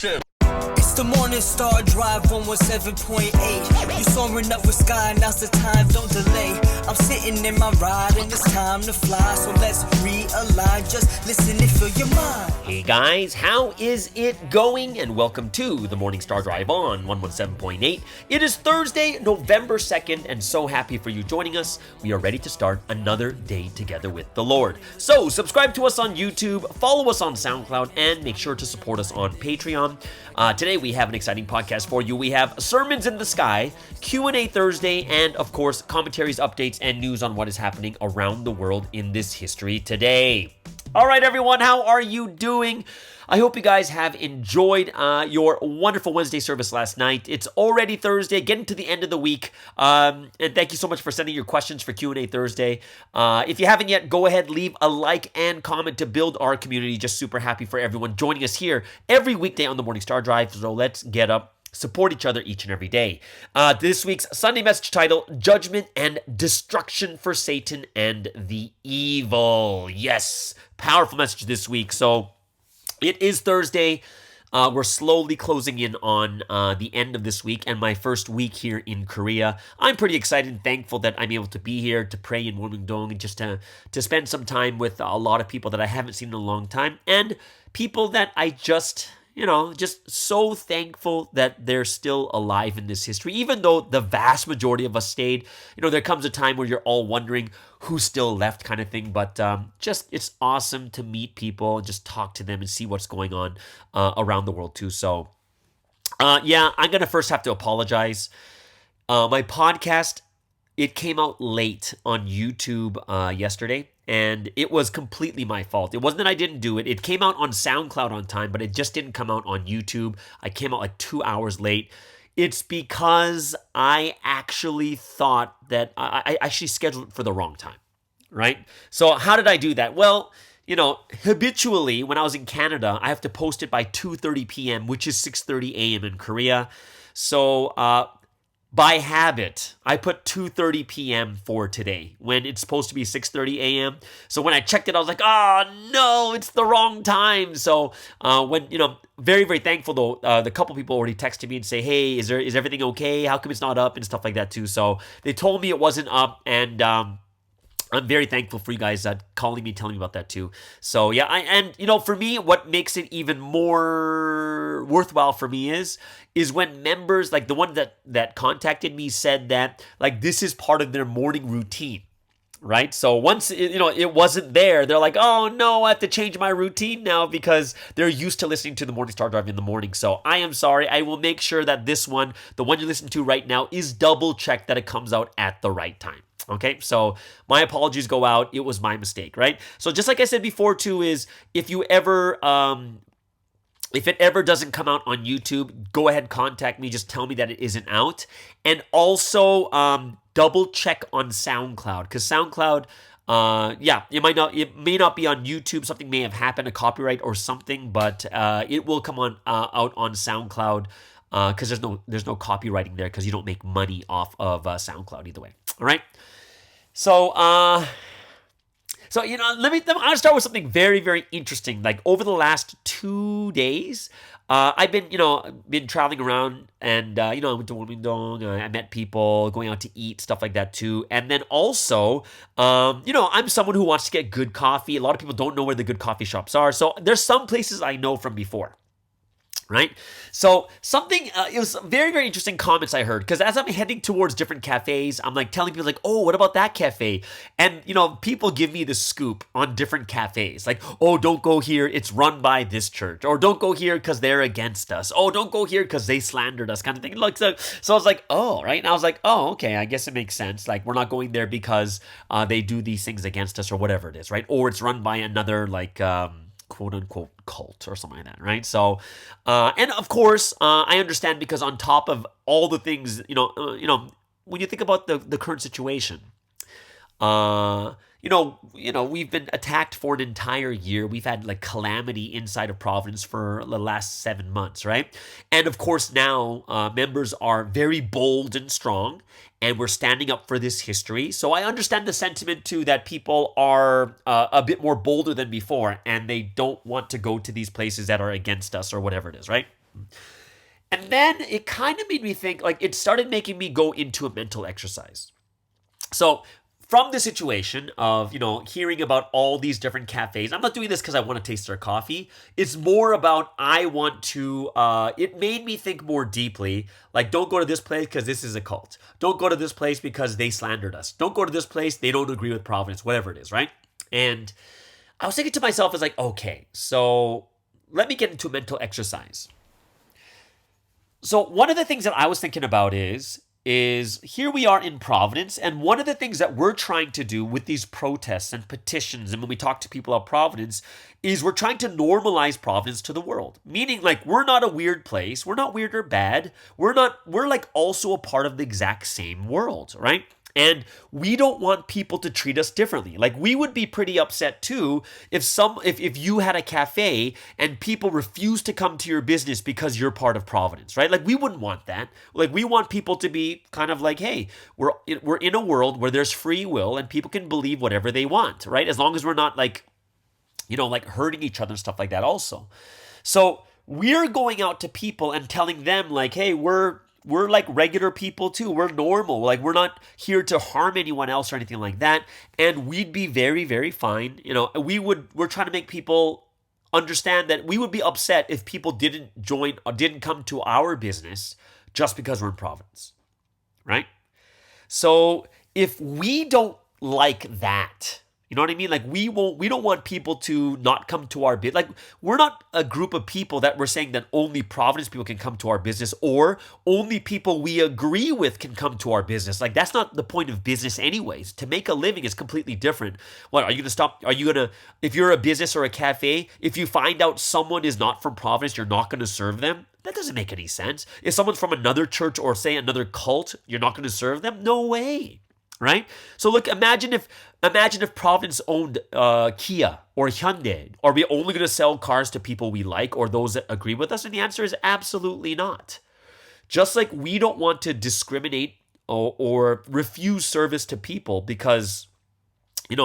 It's the Morning Star Drive 117.8. You soaring up with sky, now's the time, don't delay. I'm sitting in my ride and it's time to fly. So let's realign, just listen and fill your mind. Hey guys, how is it going? And welcome to the Morning Star Drive on 117.8. It is Thursday, November 2nd, and so happy for you joining us. We are ready to start another day together with the Lord. So subscribe to us on YouTube, follow us on SoundCloud, and make sure to support us on Patreon. Today we have an exciting podcast for you. We have Sermons in the Sky, QNA Thursday, and of course, commentaries, updates, and news on what is happening around the world in this history today. All right, everyone, how are you doing? I hope you guys have enjoyed your wonderful Wednesday service last night. It's already Thursday, getting to the end of the week. And thank you so much for sending your questions for Q&A Thursday. If you haven't yet, go ahead, leave a like and comment to build our community. Just super happy for everyone joining us here every weekday on the Morning Star Drive. So let's get up. Support each other each and every day. This week's Sunday message title, Judgment and Destruction for Satan and the Evil. Yes, powerful message this week. So it is Thursday. We're slowly closing in on the end of this week and my first week here in Korea. I'm pretty excited and thankful that I'm able to be here to pray in Wolmingdong and just to spend some time with a lot of people that I haven't seen in a long time and people that I just so thankful that they're still alive in this history. Even though the vast majority of us stayed, there comes a time where you're all wondering who's still left kind of thing. But it's awesome to meet people and just talk to them and see what's going on around the world too. So, I'm going to first have to apologize. My podcast, it came out late on YouTube yesterday. And it was completely my fault. It wasn't that I didn't do it. It came out on SoundCloud on time, but it just didn't come out on YouTube. I came out like 2 hours late. It's because I actually thought that I actually scheduled it for the wrong time, right? So how did I do that? Well, habitually when I was in Canada, I have to post it by 2:30 p.m., which is 6:30 a.m. in Korea. So by habit, I put 2:30 p.m. for today when it's supposed to be 6:30 a.m. So when I checked it, I was like, oh no, it's the wrong time. So very, very thankful though. The couple people already texted me and say, hey, is everything okay? How come it's not up and stuff like that too? So they told me it wasn't up and I'm very thankful for you guys calling me, telling me about that too. So yeah, for me, what makes it even more worthwhile for me is when members, like the one that contacted me, said that like this is part of their morning routine, right? So once it wasn't there, they're like, oh no, I have to change my routine now because they're used to listening to the Morning Star Drive in the morning. So I am sorry. I will make sure that this one, the one you're listening to right now, is double checked that it comes out at the right time. Okay, so my apologies go out. It was my mistake, right? So just like I said before too, is if it ever doesn't come out on YouTube, go ahead, contact me. Just tell me that it isn't out. And also double check on SoundCloud because SoundCloud, it may not be on YouTube. Something may have happened, a copyright or something, but it will come out on SoundCloud because there's no copywriting there because you don't make money off of SoundCloud either way. All right. So, I'm gonna start with something very, very interesting. Like over the last 2 days, I've been traveling around and, I went to Wolmingdong, I met people, going out to eat, stuff like that too. And then also, I'm someone who wants to get good coffee. A lot of people don't know where the good coffee shops are. So there's some places I know from before. Right? So it was very, very interesting comments I heard because as I'm heading towards different cafes, I'm like telling people like, oh, what about that cafe? And, people give me the scoop on different cafes. Like, oh, don't go here. It's run by this church. Or don't go here because they're against us. Oh, don't go here because they slandered us kind of thing. Like, so I was like, oh, right? And I was like, oh, okay, I guess it makes sense. Like, we're not going there because they do these things against us or whatever it is, right? Or it's run by another like quote unquote cult or something like that, right? So, and of course, I understand because on top of all the things, when you think about the current situation, we've been attacked for an entire year. We've had like calamity inside of Providence for the last 7 months, right? And of course now members are very bold and strong, and we're standing up for this history. So I understand the sentiment too that people are a bit more bolder than before, and they don't want to go to these places that are against us or whatever it is, right? And then it kind of made me think, like, it started making me go into a mental exercise. So from the situation of, hearing about all these different cafes, I'm not doing this because I want to taste their coffee. It's more about I want to, it made me think more deeply, like, don't go to this place because this is a cult. Don't go to this place because they slandered us. Don't go to this place, they don't agree with Providence, whatever it is, right? And I was thinking to myself, it's like, okay, so let me get into a mental exercise. So one of the things that I was thinking about is here we are in Providence, and one of the things that we're trying to do with these protests and petitions, and when we talk to people about Providence, is we're trying to normalize Providence to the world. Meaning, like, we're not a weird place. We're not weird or bad. We're like also a part of the exact same world, right? And we don't want people to treat us differently. Like, we would be pretty upset too if you had a cafe and people refuse to come to your business because you're part of Providence, right? Like, we wouldn't want that. Like, we want people to be kind of like, hey, we're in a world where there's free will and people can believe whatever they want, right? As long as we're not like, like hurting each other and stuff like that also. So we're going out to people and telling them like, hey, we're like regular people too. We're normal. Like, we're not here to harm anyone else or anything like that. And we'd be very, very fine. We're trying to make people understand that we would be upset if people didn't join or didn't come to our business just because we're in Providence, right? So if we don't like that, you know what I mean? Like, we don't want people to not come to our business. Like, we're not a group of people that we're saying that only Providence people can come to our business or only people we agree with can come to our business. Like, that's not the point of business anyways. To make a living is completely different. What, are you going to stop? If you're a business or a cafe, if you find out someone is not from Providence, you're not going to serve them? That doesn't make any sense. If someone's from another church or say another cult, you're not going to serve them? No way. Right? So look, imagine if Providence owned Kia or Hyundai. Are we only going to sell cars to people we like or those that agree with us? And the answer is absolutely not. Just like we don't want to discriminate or refuse service to people because we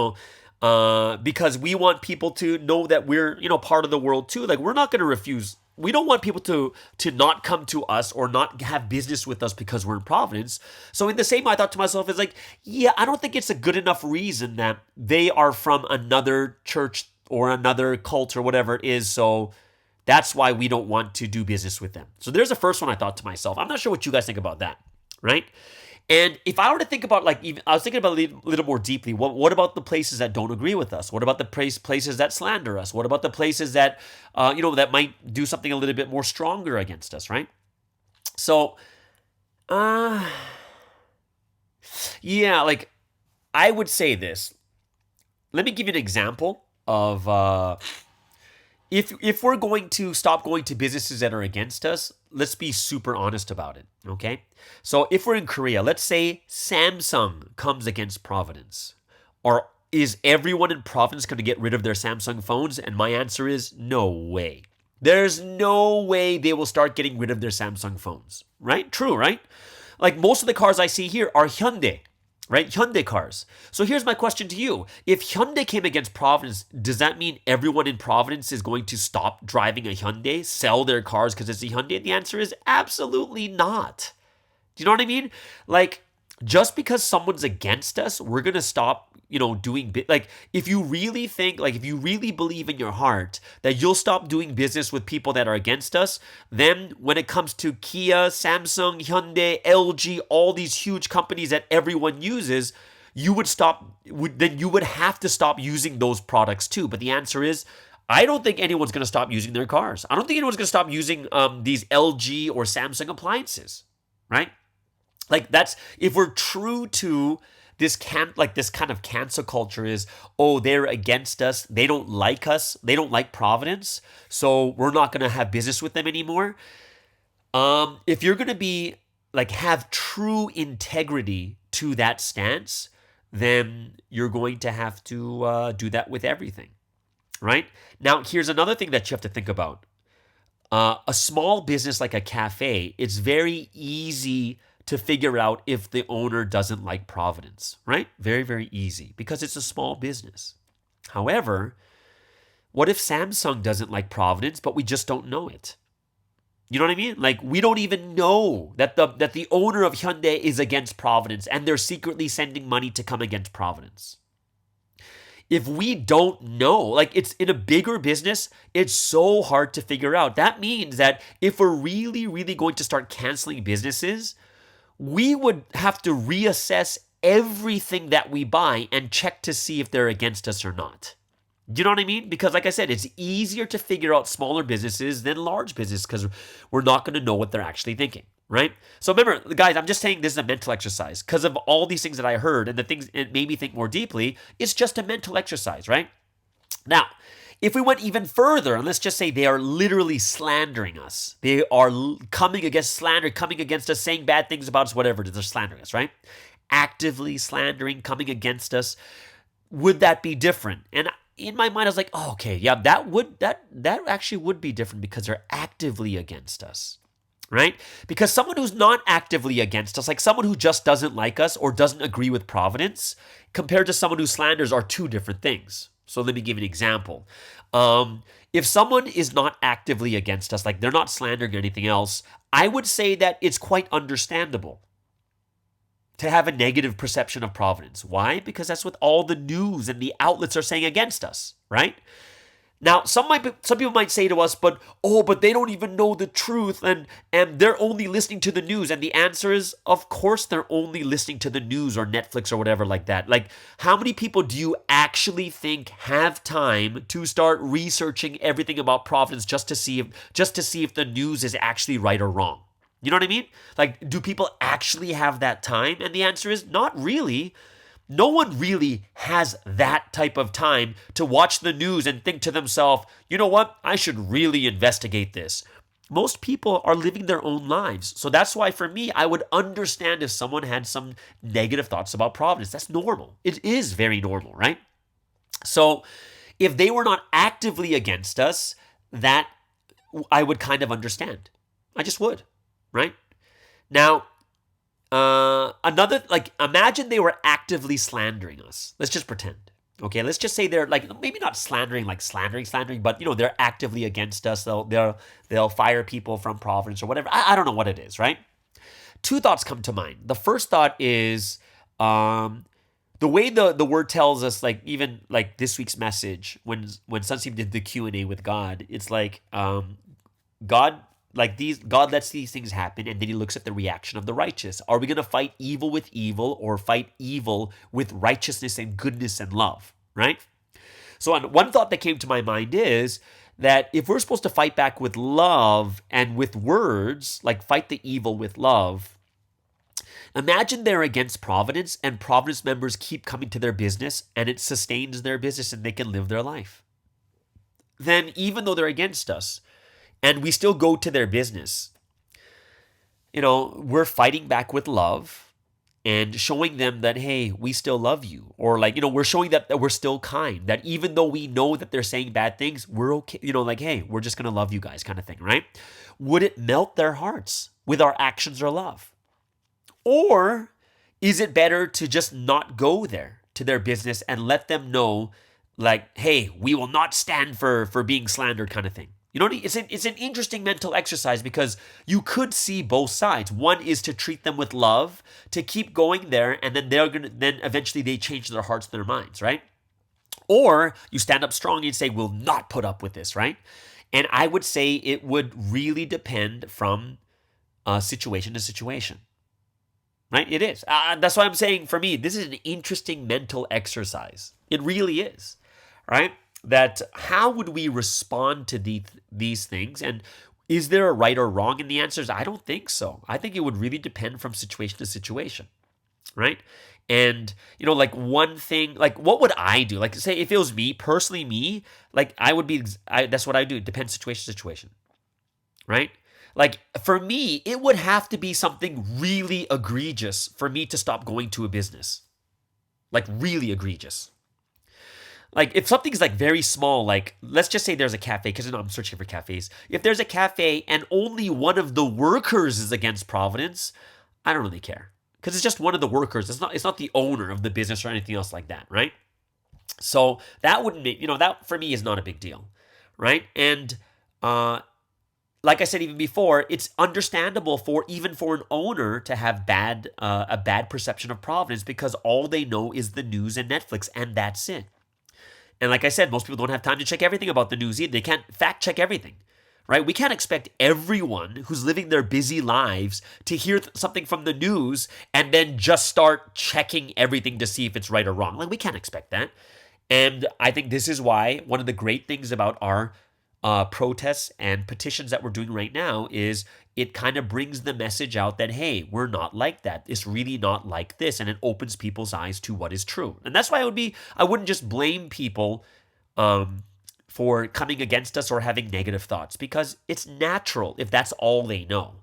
want people to know that we're, part of the world too. Like, we're not going to refuse. We don't want people to not come to us or not have business with us because we're in Providence. So in the same, I thought to myself, it's like, yeah, I don't think it's a good enough reason that they are from another church or another cult or whatever it is. So that's why we don't want to do business with them. So there's the first one I thought to myself. I'm not sure what you guys think about that, right? And if I were to think about, I was thinking about it a little more deeply. What about the places that don't agree with us? What about the places that slander us? What about the places that, that might do something a little bit more stronger against us, right? So, yeah, like, I would say this. Let me give you an example of if we're going to stop going to businesses that are against us, let's be super honest about it, okay? So if we're in Korea, let's say Samsung comes against Providence. Or is everyone in Providence going to get rid of their Samsung phones? And my answer is no way. There's no way they will start getting rid of their Samsung phones, right? True, right? Like, most of the cars I see here are Hyundai. Right? Hyundai cars. So here's my question to you. If Hyundai came against Providence, does that mean everyone in Providence is going to stop driving a Hyundai, sell their cars because it's a Hyundai? The answer is absolutely not. Do you know what I mean? Like, just because someone's against us, we're going to stop, doing, like, if you really think, like, if you really believe in your heart that you'll stop doing business with people that are against us, then when it comes to Kia, Samsung, Hyundai, LG, all these huge companies that everyone uses, you would have to stop using those products too. But the answer is, I don't think anyone's going to stop using their cars. I don't think anyone's going to stop using these LG or Samsung appliances, right? Like, that's, if we're true to this kind of cancel culture is, oh, they're against us, they don't like us, they don't like Providence, so we're not going to have business with them anymore. If you're going to be, like, have true integrity to that stance, then you're going to have to do that with everything, right? Now, here's another thing that you have to think about. A small business like a cafe, it's very easy to figure out if the owner doesn't like Providence, right? Very, very easy because it's a small business. However, what if Samsung doesn't like Providence, but we just don't know it? You know what I mean? Like, we don't even know that the owner of Hyundai is against Providence and they're secretly sending money to come against Providence. If we don't know, like, it's in a bigger business, it's so hard to figure out. That means that if we're really, really going to start canceling businesses, we would have to reassess everything that we buy and check to see if they're against us or not. Do you know what I mean? Because like I said, it's easier to figure out smaller businesses than large business because we're not going to know what they're actually thinking, right? So remember, guys, I'm just saying this is a mental exercise because of all these things that I heard and the things it made me think more deeply. It's just a mental exercise, right? Now, if we went even further, and let's just say they are literally slandering us. They are coming against slander, coming against us, saying bad things about us, whatever it is, they're slandering us, right? Actively slandering, coming against us. Would that be different? And in my mind, I was like, oh, okay, yeah, that actually would be different because they're actively against us, right? Because someone who's not actively against us, like someone who just doesn't like us or doesn't agree with Providence, compared to someone who slanders are two different things. So let me give you an example. If someone is not actively against us, like they're not slandering or anything else, I would say that it's quite understandable to have a negative perception of Providence. Why? Because that's what all the news and the outlets are saying against us, right? Now, some people might say to us, but they don't even know the truth and they're only listening to the news. And the answer is, of course, they're only listening to the news or Netflix or whatever like that. Like, how many people do you actually think have time to start researching everything about Providence just to see if the news is actually right or wrong? You know what I mean? Like, do people actually have that time? And the answer is not really. No one really has that type of time to watch the news and think to themselves, you know what? I should really investigate this. Most people are living their own lives. So that's why for me, I would understand if someone had some negative thoughts about Providence. That's normal. It is very normal, right? So if they were not actively against us, that I would kind of understand. I just would. Right? Now, imagine they were actively slandering us. Let's just pretend. Okay, let's just say they're like, maybe not slandering, like slandering, but they're actively against us. They'll fire people from Providence or whatever. I don't know what it is, right? Two thoughts come to mind. The first thought is the way the word tells us, like even like this week's message, when Sunseem did the Q&A with God, it's like God lets these things happen, and then he looks at the reaction of the righteous. Are we going to fight evil with evil or fight evil with righteousness and goodness and love, right? So one thought that came to my mind is that if we're supposed to fight back with love and with words, like fight the evil with love, imagine they're against Providence and Providence members keep coming to their business and it sustains their business and they can live their life. Then even though they're against us, and we still go to their business, we're fighting back with love and showing them that, hey, we still love you. Or we're showing that we're still kind, that even though we know that they're saying bad things, we're okay. Hey, we're just going to love you guys kind of thing, right? Would it melt their hearts with our actions or love? Or is it better to just not go there to their business and let them know, like, hey, we will not stand for being slandered kind of thing? It's an interesting mental exercise because you could see both sides. One is to treat them with love, to keep going there, and then eventually they change their hearts and their minds, right? Or you stand up strong and say, we'll not put up with this, right? And I would say it would really depend from situation to situation, right? It is. That's why I'm saying, for me, this is an interesting mental exercise. It really is, right? That how would we respond to these things? And is there a right or wrong? And the answer is, I don't think so. I think it would really depend from situation to situation, right? And, like one thing, like what would I do? Like say if it was me, personally like that's what I do. It depends situation to situation, right? Like for me, it would have to be something really egregious for me to stop going to a business. Like really egregious. Like if something's like very small, like let's just say there's a cafe, because I'm searching for cafes. If there's a cafe and only one of the workers is against Providence, I don't really care, because it's just one of the workers. It's not the owner of the business or anything else like that, right? So that wouldn't be, that for me is not a big deal, right? And like I said even before, it's understandable for even for an owner to have a bad perception of Providence because all they know is the news and Netflix, and that's it. And like I said, most people don't have time to check everything about the news either. They can't fact check everything, right? We can't expect everyone who's living their busy lives to hear something from the news and then just start checking everything to see if it's right or wrong. Like, we can't expect that. And I think this is why one of the great things about our protests and petitions that we're doing right now is it kind of brings the message out that, hey, we're not like that. It's really not like this. And it opens people's eyes to what is true. And that's why I wouldn't just blame people for coming against us or having negative thoughts, because it's natural if that's all they know.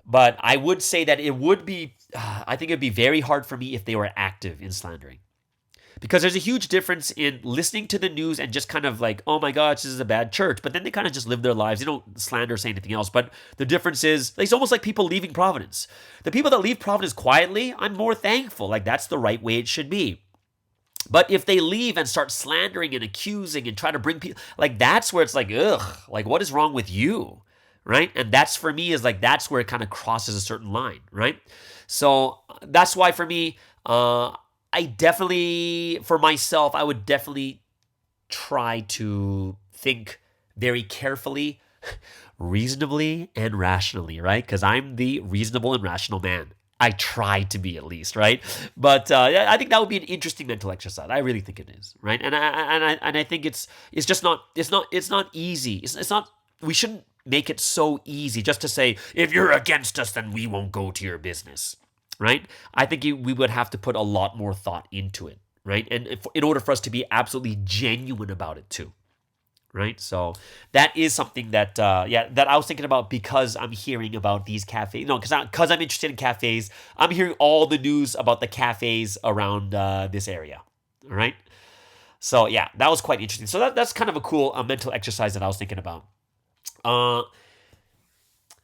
But I would say that I think it'd be very hard for me if they were active in slandering. Because there's a huge difference in listening to the news and just kind of like, oh my gosh, this is a bad church. But then they kind of just live their lives. They don't slander or say anything else. But the difference is, it's almost like people leaving Providence. The people that leave Providence quietly, I'm more thankful. Like, that's the right way it should be. But if they leave and start slandering and accusing and try to bring people, like, that's where it's like, ugh, like, what is wrong with you? Right? And that's, for me, is like, that's where it kind of crosses a certain line, right? So that's why for me, for myself, I would definitely try to think very carefully, reasonably, and rationally, right? Because I'm the reasonable and rational man. I try to be, at least, right? But I think that would be an interesting mental exercise. I really think it is, right? And I think it's just not easy. It's not. We shouldn't make it so easy just to say, if you're against us, then we won't go to your business. Right? I think we would have to put a lot more thought into it, right? And in order for us to be absolutely genuine about it too, right? So that is something that, that I was thinking about because I'm hearing about these cafes. No, because I'm interested in cafes. I'm hearing all the news about the cafes around this area, all right? So yeah, that was quite interesting. So that's kind of a cool mental exercise that I was thinking about.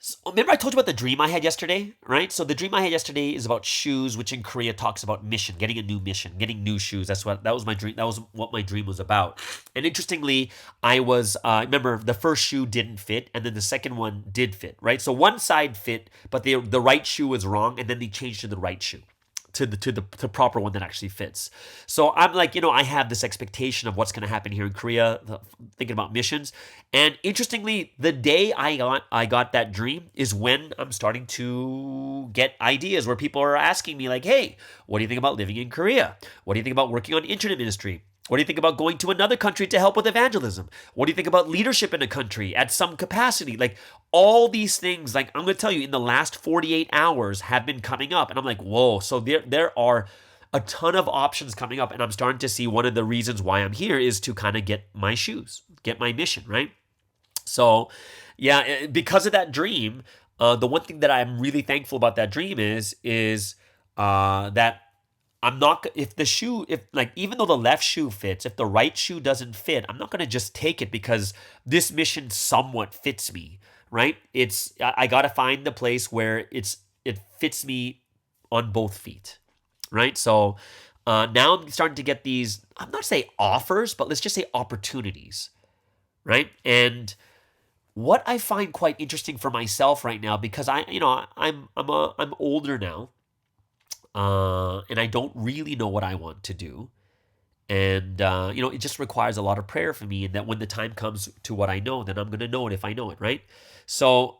So remember I told you about the dream I had yesterday, right? So the dream I had yesterday is about shoes, which in Korea talks about mission, getting a new mission, getting new shoes. That was my dream. That was what my dream was about. And interestingly, remember the first shoe didn't fit, and then the second one did fit, right? So one side fit, but the right shoe was wrong, and then they changed to the right shoe. To the proper one that actually fits. So I'm like, I have this expectation of what's going to happen here in Korea, thinking about missions. And interestingly, the day I got that dream is when I'm starting to get ideas where people are asking me like, hey, what do you think about living in Korea? What do you think about working on internet ministry? What do you think about going to another country to help with evangelism? What do you think about leadership in a country at some capacity? Like, all these things, like, I'm going to tell you, in the last 48 hours have been coming up. And I'm like, whoa. So there are a ton of options coming up. And I'm starting to see one of the reasons why I'm here is to kind of get my shoes, get my mission, right? So, yeah, because of that dream, the one thing that I'm really thankful about that dream is that I'm not, even though the left shoe fits, if the right shoe doesn't fit, I'm not going to just take it because this mission somewhat fits me, right? I got to find the place where it fits me on both feet, right? So now I'm starting to get these, I'm not say offers, but let's just say opportunities, right? And what I find quite interesting for myself right now, because I'm older now. And I don't really know what I want to do. And, it just requires a lot of prayer for me. And that when the time comes to what I know, then I'm going to know it if I know it, right? So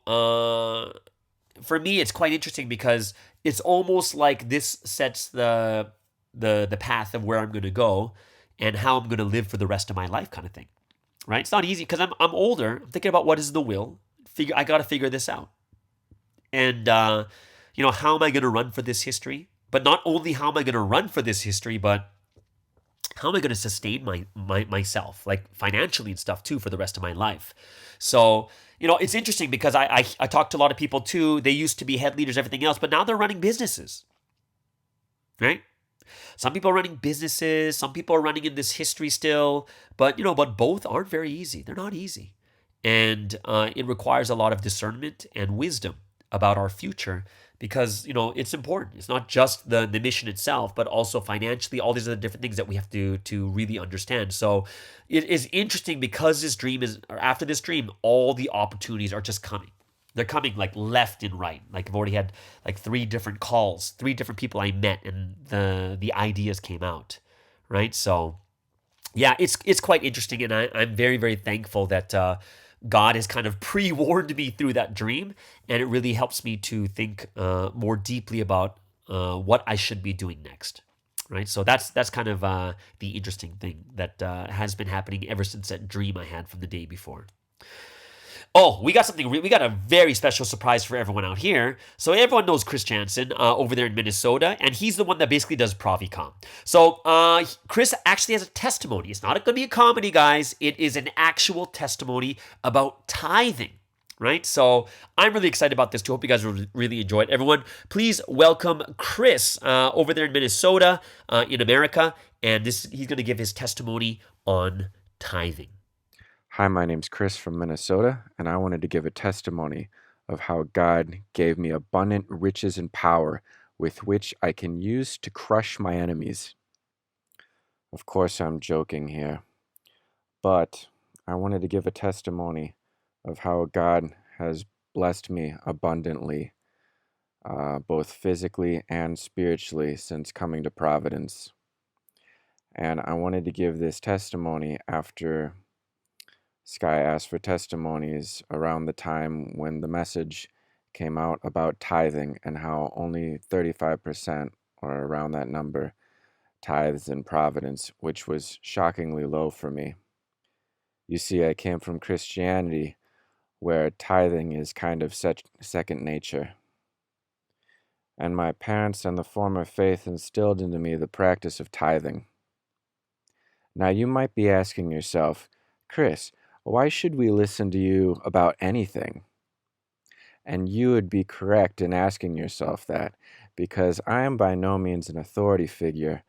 for me, it's quite interesting because it's almost like this sets the path of where I'm going to go and how I'm going to live for the rest of my life kind of thing, right? It's not easy because I'm older. I'm thinking about what is the will. I got to figure this out. And, how am I going to run for this history? But not only how am I going to run for this history, but how am I going to sustain myself, like financially and stuff too, for the rest of my life? So, it's interesting because I talked to a lot of people too. They used to be head leaders, everything else, but now they're running businesses, right? Some people are running businesses. Some people are running in this history still, but both aren't very easy. They're not easy. And it requires a lot of discernment and wisdom about our future because, it's important. It's not just the mission itself, but also financially, all these other different things that we have to really understand. So it is interesting because after this dream, all the opportunities are just coming. They're coming like left and right. Like I've already had like 3 different calls, 3 different people I met, and the ideas came out, right? So yeah, it's quite interesting, and I'm very very thankful that God has kind of pre-warned me through that dream, and it really helps me to think more deeply about what I should be doing next. Right, so that's kind of the interesting thing that has been happening ever since that dream I had from the day before. Oh, we got we got a very special surprise for everyone out here. So everyone knows Chris Jansen over there in Minnesota, and he's the one that basically does Provicom. So Chris actually has a testimony. It's not going to be a comedy, guys. It is an actual testimony about tithing. Right? So I'm really excited about this too. Hope you guys will really enjoy it. Everyone, please welcome Chris over there in Minnesota, in America. And he's going to give his testimony on tithing. Hi, my name's Chris from Minnesota, and I wanted to give a testimony of how God gave me abundant riches and power with which I can use to crush my enemies. Of course, I'm joking here, but I wanted to give a testimony of how God has blessed me abundantly, both physically and spiritually, since coming to Providence. And I wanted to give this testimony after Sky asked for testimonies around the time when the message came out about tithing and how only 35%, or around that number, tithes in Providence, which was shockingly low for me. You see, I came from Christianity, where tithing is kind of second nature. And my parents and the former faith instilled into me the practice of tithing. Now you might be asking yourself, Chris, why should we listen to you about anything? And you would be correct in asking yourself that, because I am by no means an authority figure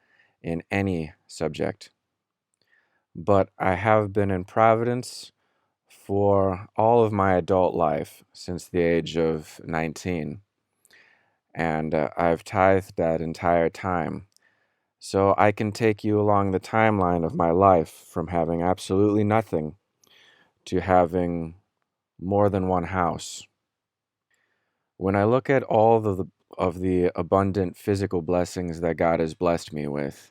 in any subject. But I have been in Providence for all of my adult life, since the age of 19. And I've tithed that entire time. So I can take you along the timeline of my life from having absolutely nothing to having more than one house. When I look at all of the abundant physical blessings that God has blessed me with,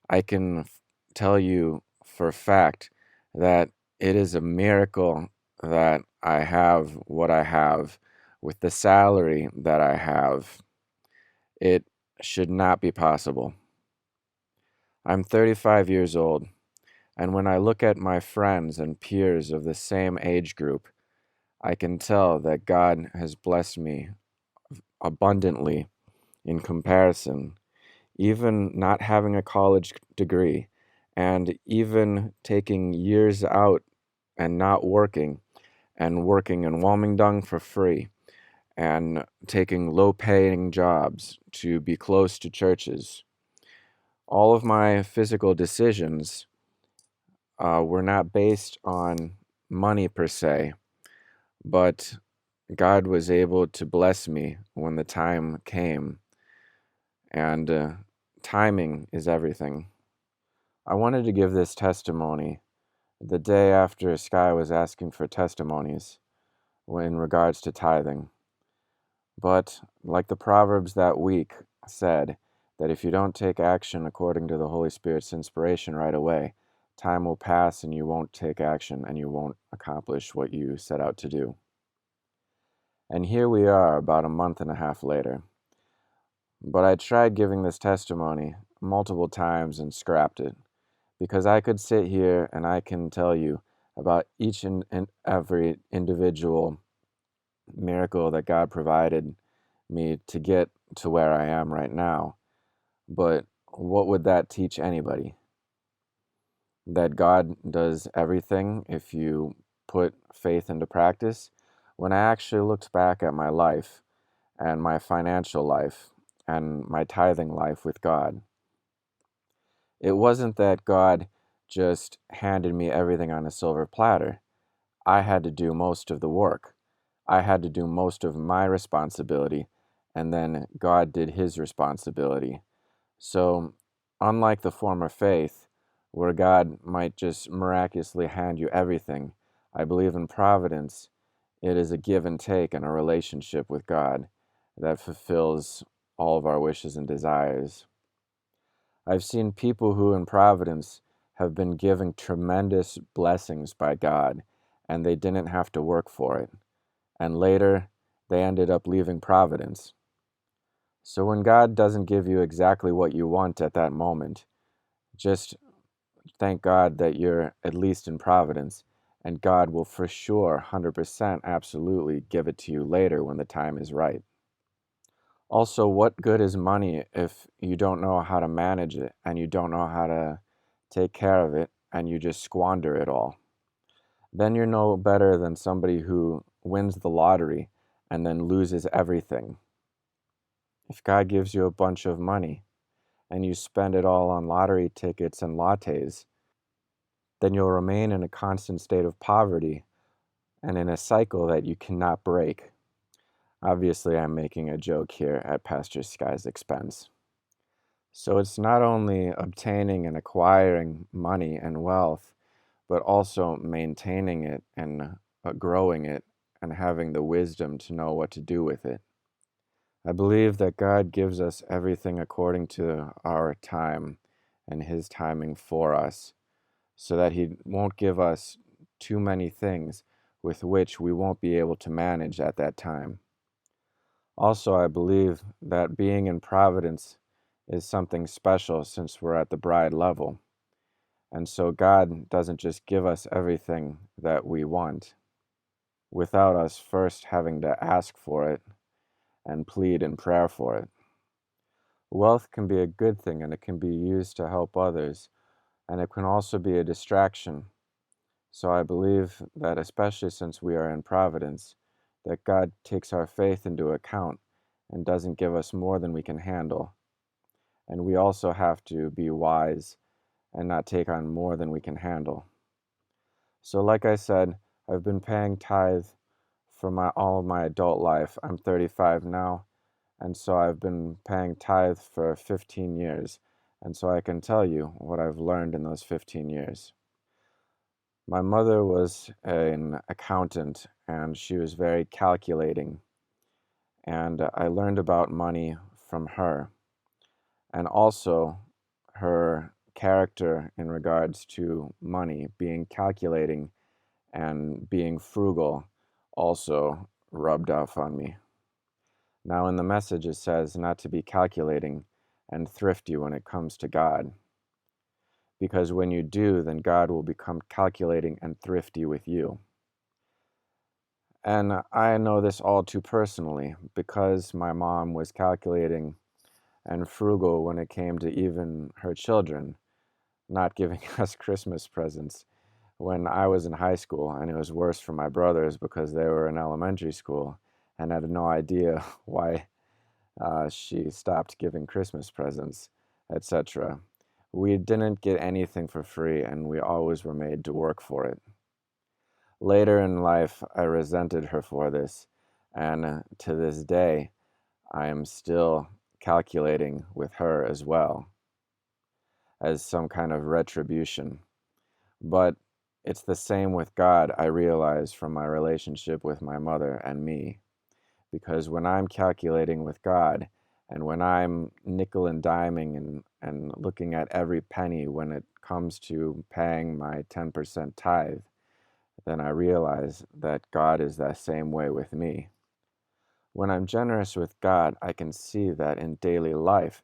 I can tell you for a fact that it is a miracle that I have what I have with the salary that I have. It should not be possible. I'm 35 years old, and when I look at my friends and peers of the same age group, I can tell that God has blessed me abundantly in comparison, even not having a college degree, and even taking years out and not working, and working in Walmingdong for free, and taking low-paying jobs to be close to churches. All of my physical decisions were not based on money per se, but God was able to bless me when the time came, and timing is everything. I wanted to give this testimony the day after Sky was asking for testimonies in regards to tithing. But like the Proverbs that week said, that if you don't take action according to the Holy Spirit's inspiration right away, time will pass and you won't take action and you won't accomplish what you set out to do. And here we are about a month and a half later. But I tried giving this testimony multiple times and scrapped it, because I could sit here and I can tell you about each and every individual miracle that God provided me to get to where I am right now. But what would that teach anybody? That God does everything if you put faith into practice? When I actually looked back at my life and my financial life and my tithing life with God, it wasn't that God just handed me everything on a silver platter. I had to do most of the work. I had to do most of my responsibility, and then God did his responsibility. So, unlike the former faith, where God might just miraculously hand you everything, I believe in providence. It is a give and take in a relationship with God that fulfills all of our wishes and desires. I've seen people who, in providence, have been given tremendous blessings by God, and they didn't have to work for it. And later, they ended up leaving providence. So when God doesn't give you exactly what you want at that moment, just thank God that you're at least in providence, and God will for sure, 100%, absolutely give it to you later when the time is right. Also, what good is money if you don't know how to manage it and you don't know how to take care of it and you just squander it all? Then you're no better than somebody who wins the lottery and then loses everything. If God gives you a bunch of money and you spend it all on lottery tickets and lattes, then you'll remain in a constant state of poverty and in a cycle that you cannot break. Obviously, I'm making a joke here at Pastor Sky's expense. So it's not only obtaining and acquiring money and wealth, but also maintaining it and growing it and having the wisdom to know what to do with it. I believe that God gives us everything according to our time and his timing for us, so that he won't give us too many things with which we won't be able to manage at that time. Also, I believe that being in providence is something special since we're at the bride level. And so God doesn't just give us everything that we want without us first having to ask for it and plead in prayer for it. Wealth can be a good thing, and it can be used to help others, and it can also be a distraction. So I believe that, especially since we are in providence, that God takes our faith into account and doesn't give us more than we can handle. And we also have to be wise and not take on more than we can handle. So like I said, I've been paying tithe for all of my adult life. I'm 35 now, and so I've been paying tithe for 15 years. And so I can tell you what I've learned in those 15 years. My mother was an accountant, and she was very calculating. And I learned about money from her, and also her character in regards to money, being calculating and being frugal, also rubbed off on me. Now, in the message, it says not to be calculating and thrifty when it comes to God, because when you do, then God will become calculating and thrifty with you. And I know this all too personally because my mom was calculating and frugal when it came to even her children, not giving us Christmas presents when I was in high school, and it was worse for my brothers because they were in elementary school and had no idea why she stopped giving Christmas presents, etc. We didn't get anything for free, and we always were made to work for it. Later in life, I resented her for this, and to this day, I am still calculating with her as well as some kind of retribution. But it's the same with God, I realize from my relationship with my mother and me. Because when I'm calculating with God, and when I'm nickel and diming and looking at every penny when it comes to paying my 10% tithe, then I realize that God is that same way with me. When I'm generous with God, I can see that in daily life,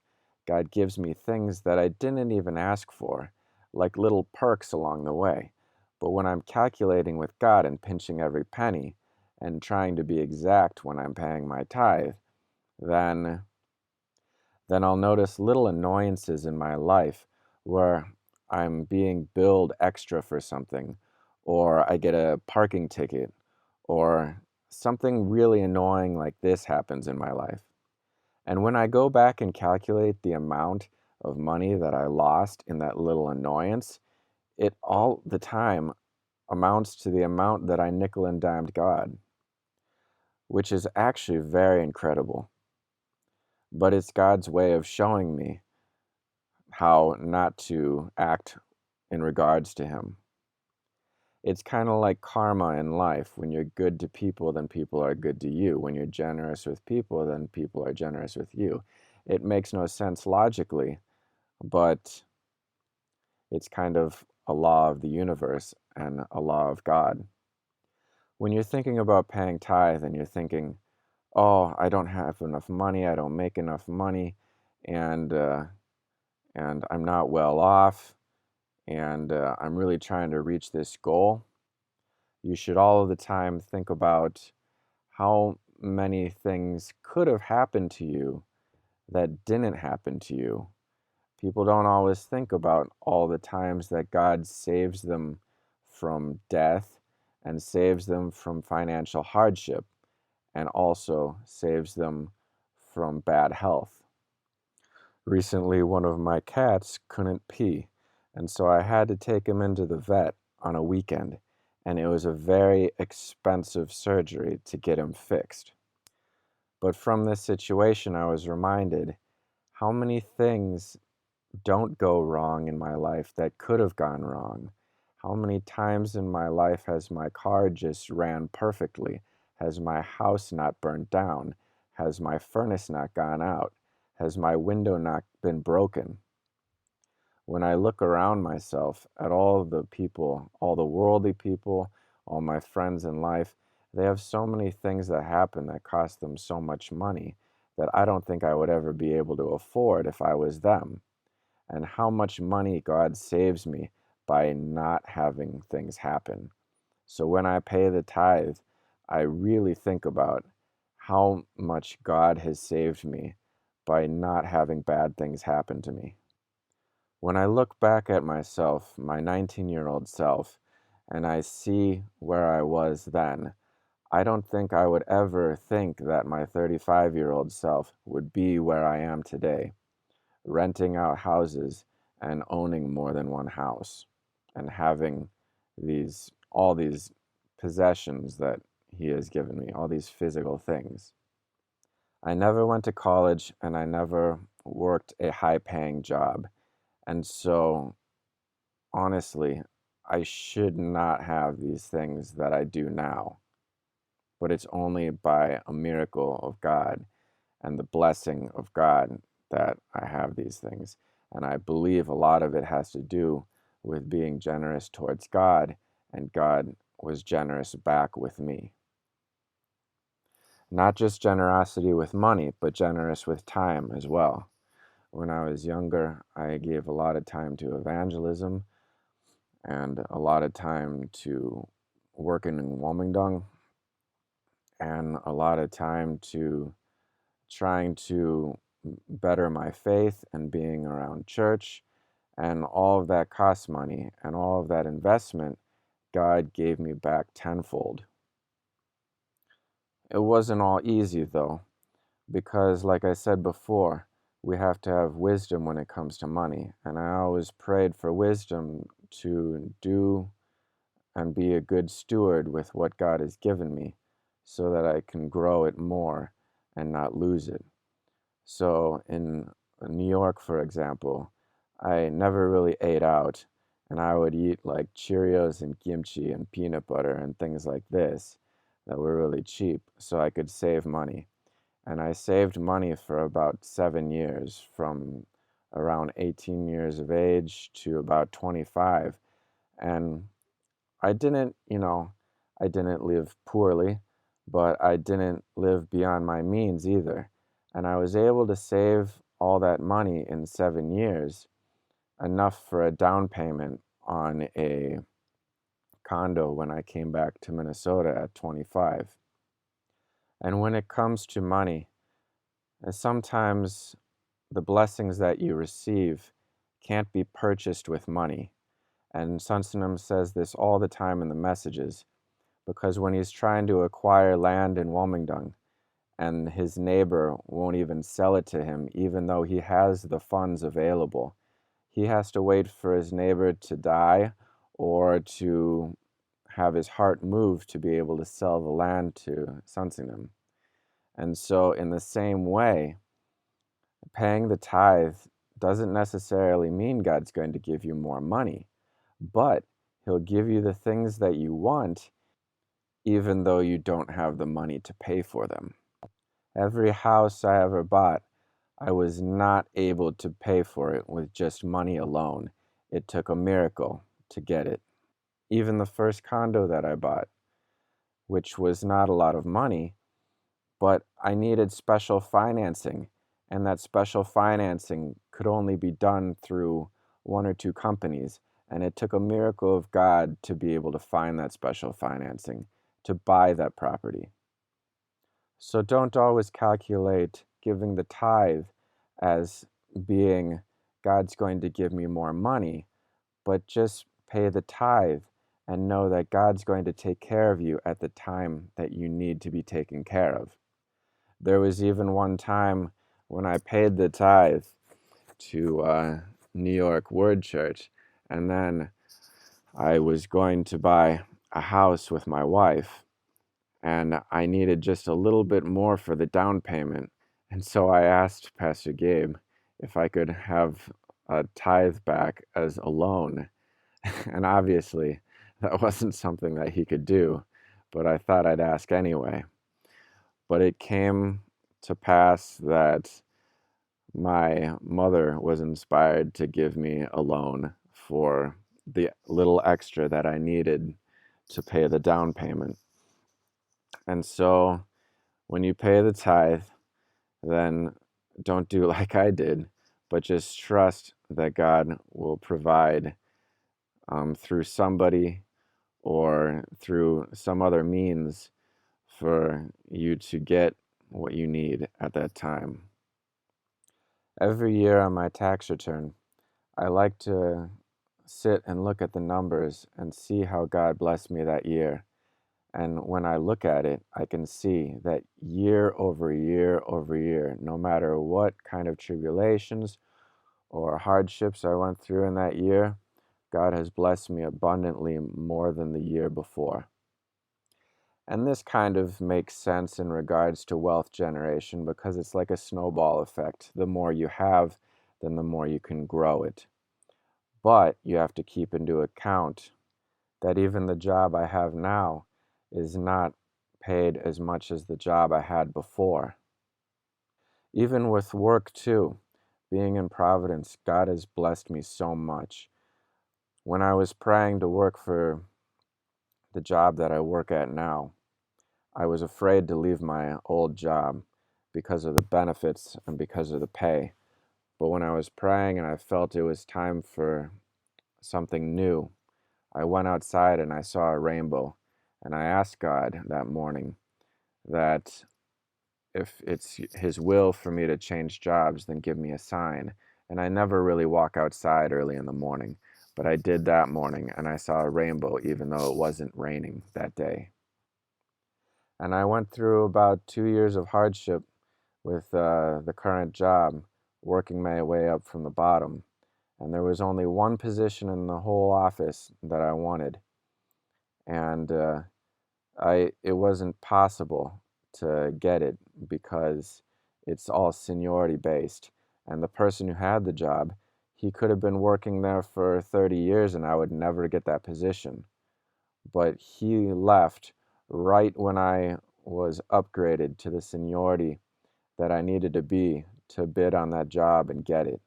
God gives me things that I didn't even ask for, like little perks along the way. But when I'm calculating with God and pinching every penny and trying to be exact when I'm paying my tithe, then I'll notice little annoyances in my life where I'm being billed extra for something, or I get a parking ticket, or something really annoying like this happens in my life. And when I go back and calculate the amount of money that I lost in that little annoyance, it all the time amounts to the amount that I nickel and dimed God. which is actually very incredible. But it's God's way of showing me how not to act in regards to Him. It's kind of like karma in life. When you're good to people, then people are good to you. When you're generous with people, then people are generous with you. It makes no sense logically, but it's kind of a law of the universe and a law of God. When you're thinking about paying tithe and you're thinking, oh, I don't have enough money, I don't make enough money, and I'm not well off, and I'm really trying to reach this goal, you should all of the time think about how many things could have happened to you that didn't happen to you. People don't always think about all the times that God saves them from death and saves them from financial hardship and also saves them from bad health. Recently, one of my cats couldn't pee, and so I had to take him into the vet on a weekend, and it was a very expensive surgery to get him fixed. But from this situation, I was reminded how many things don't go wrong in my life that could have gone wrong. How many times in my life has my car just ran perfectly? Has my house not burnt down? Has my furnace not gone out? Has my window not been broken? When I look around myself at all the people, all the worldly people, all my friends in life, they have so many things that happen that cost them so much money that I don't think I would ever be able to afford if I was them. And how much money God saves me by not having things happen. So when I pay the tithe, I really think about how much God has saved me by not having bad things happen to me. When I look back at myself, my 19-year-old self, and I see where I was then, I don't think I would ever think that my 35-year-old self would be where I am today, renting out houses and owning more than one house and having all these possessions that He has given me, all these physical things. I never went to college and I never worked a high-paying job. And so, honestly, I should not have these things that I do now. But it's only by a miracle of God and the blessing of God that I have these things. And I believe a lot of it has to do with being generous towards God, and God was generous back with me. Not just generosity with money, but generous with time as well. When I was younger, I gave a lot of time to evangelism and a lot of time to working in Wilmington and a lot of time to trying to better my faith and being around church. And all of that cost money, and all of that investment, God gave me back tenfold. It wasn't all easy though, because like I said before, we have to have wisdom when it comes to money. And I always prayed for wisdom to do and be a good steward with what God has given me so that I can grow it more and not lose it. So in New York, for example, I never really ate out, and I would eat like Cheerios and kimchi and peanut butter and things like this that were really cheap so I could save money. And I saved money for about 7 years, from around 18 years of age to about 25. And I didn't, I didn't live poorly, but I didn't live beyond my means either. And I was able to save all that money in 7 years, enough for a down payment on a condo when I came back to Minnesota at 25. And when it comes to money, sometimes the blessings that you receive can't be purchased with money. And Sunsunum says this all the time in the messages, because when he's trying to acquire land in Wilmington and his neighbor won't even sell it to him, even though he has the funds available, he has to wait for his neighbor to die or to have his heart moved to be able to sell the land to Sunsunum. And so, in the same way, paying the tithe doesn't necessarily mean God's going to give you more money, but He'll give you the things that you want, even though you don't have the money to pay for them. Every house I ever bought, I was not able to pay for it with just money alone. It took a miracle to get it. Even the first condo that I bought, which was not a lot of money, but I needed special financing, and that special financing could only be done through one or two companies, and it took a miracle of God to be able to find that special financing to buy that property. So don't always calculate giving the tithe as being God's going to give me more money, but just pay the tithe and know that God's going to take care of you at the time that you need to be taken care of. There was even one time when I paid the tithe to New York Word Church, and then I was going to buy a house with my wife, and I needed just a little bit more for the down payment. And so I asked Pastor Gabe if I could have a tithe back as a loan. And obviously, that wasn't something that he could do, but I thought I'd ask anyway. But it came to pass that my mother was inspired to give me a loan for the little extra that I needed to pay the down payment. And so when you pay the tithe, then don't do like I did, but just trust that God will provide through somebody or through some other means for you to get what you need at that time. Every year on my tax return, I like to sit and look at the numbers and see how God blessed me that year. And when I look at it, I can see that year over year over year, no matter what kind of tribulations or hardships I went through in that year, God has blessed me abundantly more than the year before. And this kind of makes sense in regards to wealth generation because it's like a snowball effect. The more you have, then the more you can grow it. But you have to keep into account that even the job I have now is not paid as much as the job I had before. Even with work too, being in Providence, God has blessed me so much. When I was praying to work for the job that I work at now, I was afraid to leave my old job because of the benefits and because of the pay. But when I was praying and I felt it was time for something new, I went outside and I saw a rainbow. And I asked God that morning that if it's His will for me to change jobs, then give me a sign. And I never really walk outside early in the morning, but I did that morning and I saw a rainbow even though it wasn't raining that day. And I went through about 2 years of hardship with the current job, working my way up from the bottom. And there was only one position in the whole office that I wanted. And it wasn't possible to get it because it's all seniority based. And the person who had the job, he could have been working there for 30 years and I would never get that position. But he left right when I was upgraded to the seniority that I needed to be to bid on that job and get it.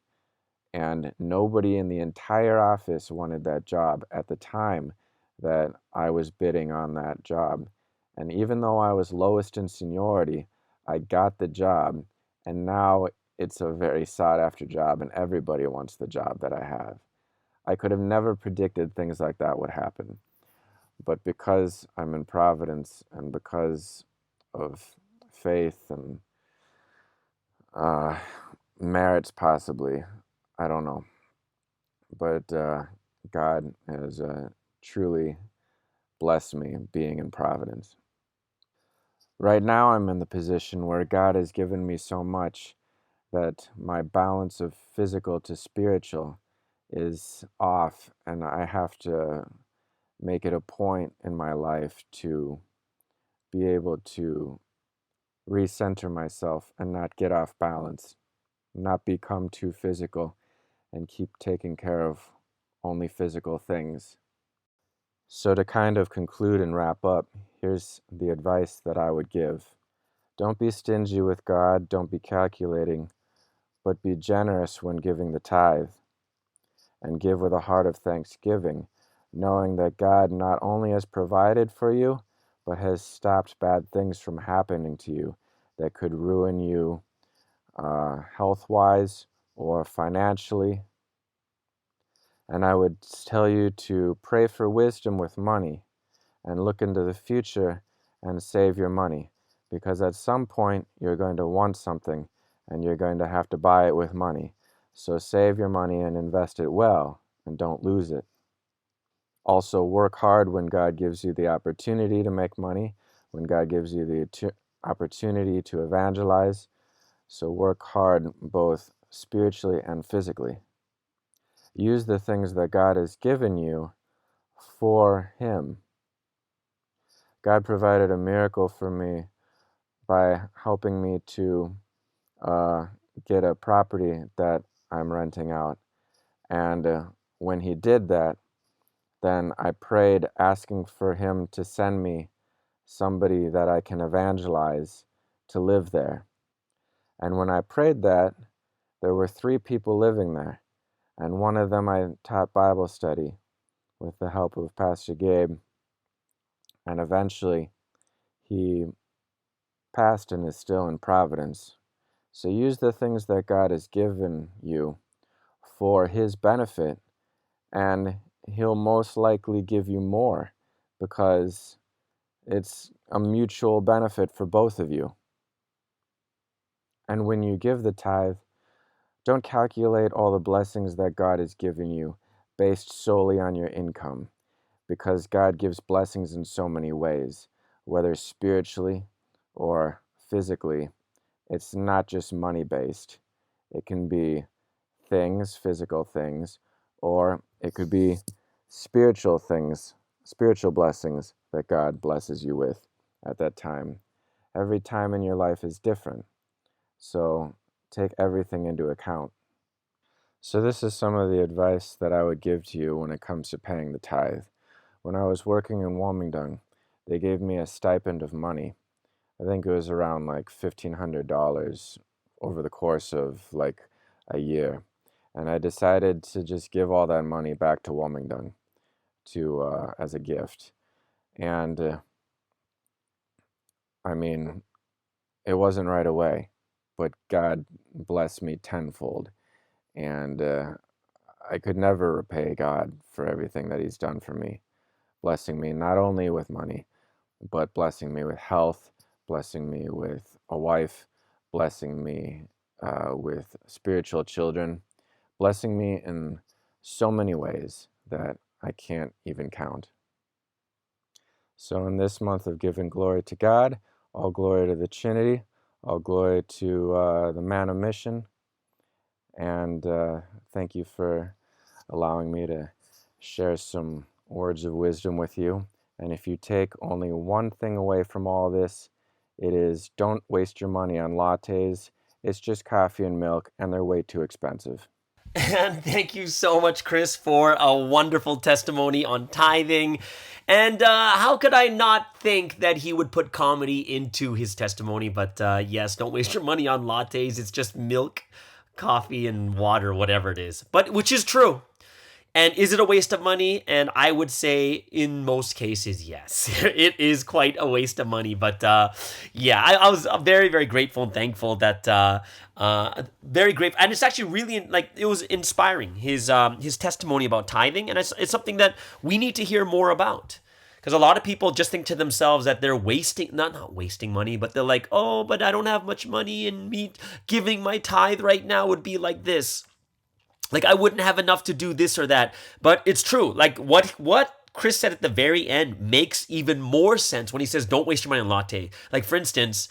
And nobody in the entire office wanted that job at the time that I was bidding on that job. And even though I was lowest in seniority, I got the job. And now it's a very sought after job, and everybody wants the job that I have. I could have never predicted things like that would happen. But because I'm in Providence and because of faith and merits, possibly, I don't know. But God has truly blessed me being in Providence. Right now, I'm in the position where God has given me so much that my balance of physical to spiritual is off, and I have to make it a point in my life to be able to recenter myself and not get off balance, not become too physical and keep taking care of only physical things. So to kind of conclude and wrap up, here's the advice that I would give. Don't be stingy with God, don't be calculating, but be generous when giving the tithe, and give with a heart of thanksgiving, knowing that God not only has provided for you, but has stopped bad things from happening to you that could ruin you health-wise or financially. And I would tell you to pray for wisdom with money and look into the future and save your money, because at some point you're going to want something and you're going to have to buy it with money. So save your money and invest it well and don't lose it. Also work hard when God gives you the opportunity to make money, when God gives you the opportunity to evangelize. So work hard both spiritually and physically. Use the things that God has given you for Him. God provided a miracle for me by helping me to get a property that I'm renting out. And when He did that, then I prayed asking for Him to send me somebody that I can evangelize to live there. And when I prayed that, there were 3 people living there. And one of them I taught Bible study with the help of Pastor Gabe. And eventually he passed and is still in Providence. So use the things that God has given you for His benefit, and He'll most likely give you more, because it's a mutual benefit for both of you. And when you give the tithe, don't calculate all the blessings that God has given you based solely on your income, because God gives blessings in so many ways, whether spiritually or physically. It's not just money-based. It can be things, physical things, or it could be spiritual things, spiritual blessings that God blesses you with at that time. Every time in your life is different, so take everything into account. So this is some of the advice that I would give to you when it comes to paying the tithe. When I was working in Wilmington, they gave me a stipend of money. I think it was around like $1,500 over the course of like a year. And I decided to just give all that money back to Wilmington as a gift. And I mean, it wasn't right away, but God blessed me tenfold. And I could never repay God for everything that He's done for me, blessing me not only with money, but blessing me with health, blessing me with a wife, blessing me with spiritual children, blessing me in so many ways that I can't even count. So in this month of giving glory to God, all glory to the Trinity, all glory to the man of mission, and thank you for allowing me to share some words of wisdom with you. And if you take only one thing away from all this, it is don't waste your money on lattes. It's just coffee and milk, and they're way too expensive. And thank you so much, Chris, for a wonderful testimony on tithing. And how could I not think that he would put comedy into his testimony? But yes, don't waste your money on lattes. It's just milk, coffee, and water, whatever it is. But which is true. And is it a waste of money? And I would say in most cases, yes. It is quite a waste of money. But yeah, I was very, very grateful and thankful that, very grateful. And it's actually really, like, it was inspiring, his testimony about tithing. And it's something that we need to hear more about. Because a lot of people just think to themselves that they're wasting, not wasting money, but they're like, oh, but I don't have much money, and me giving my tithe right now would be like this. Like, I wouldn't have enough to do this or that. But it's true. Like, what Chris said at the very end makes even more sense when he says, don't waste your money on latte. Like, for instance,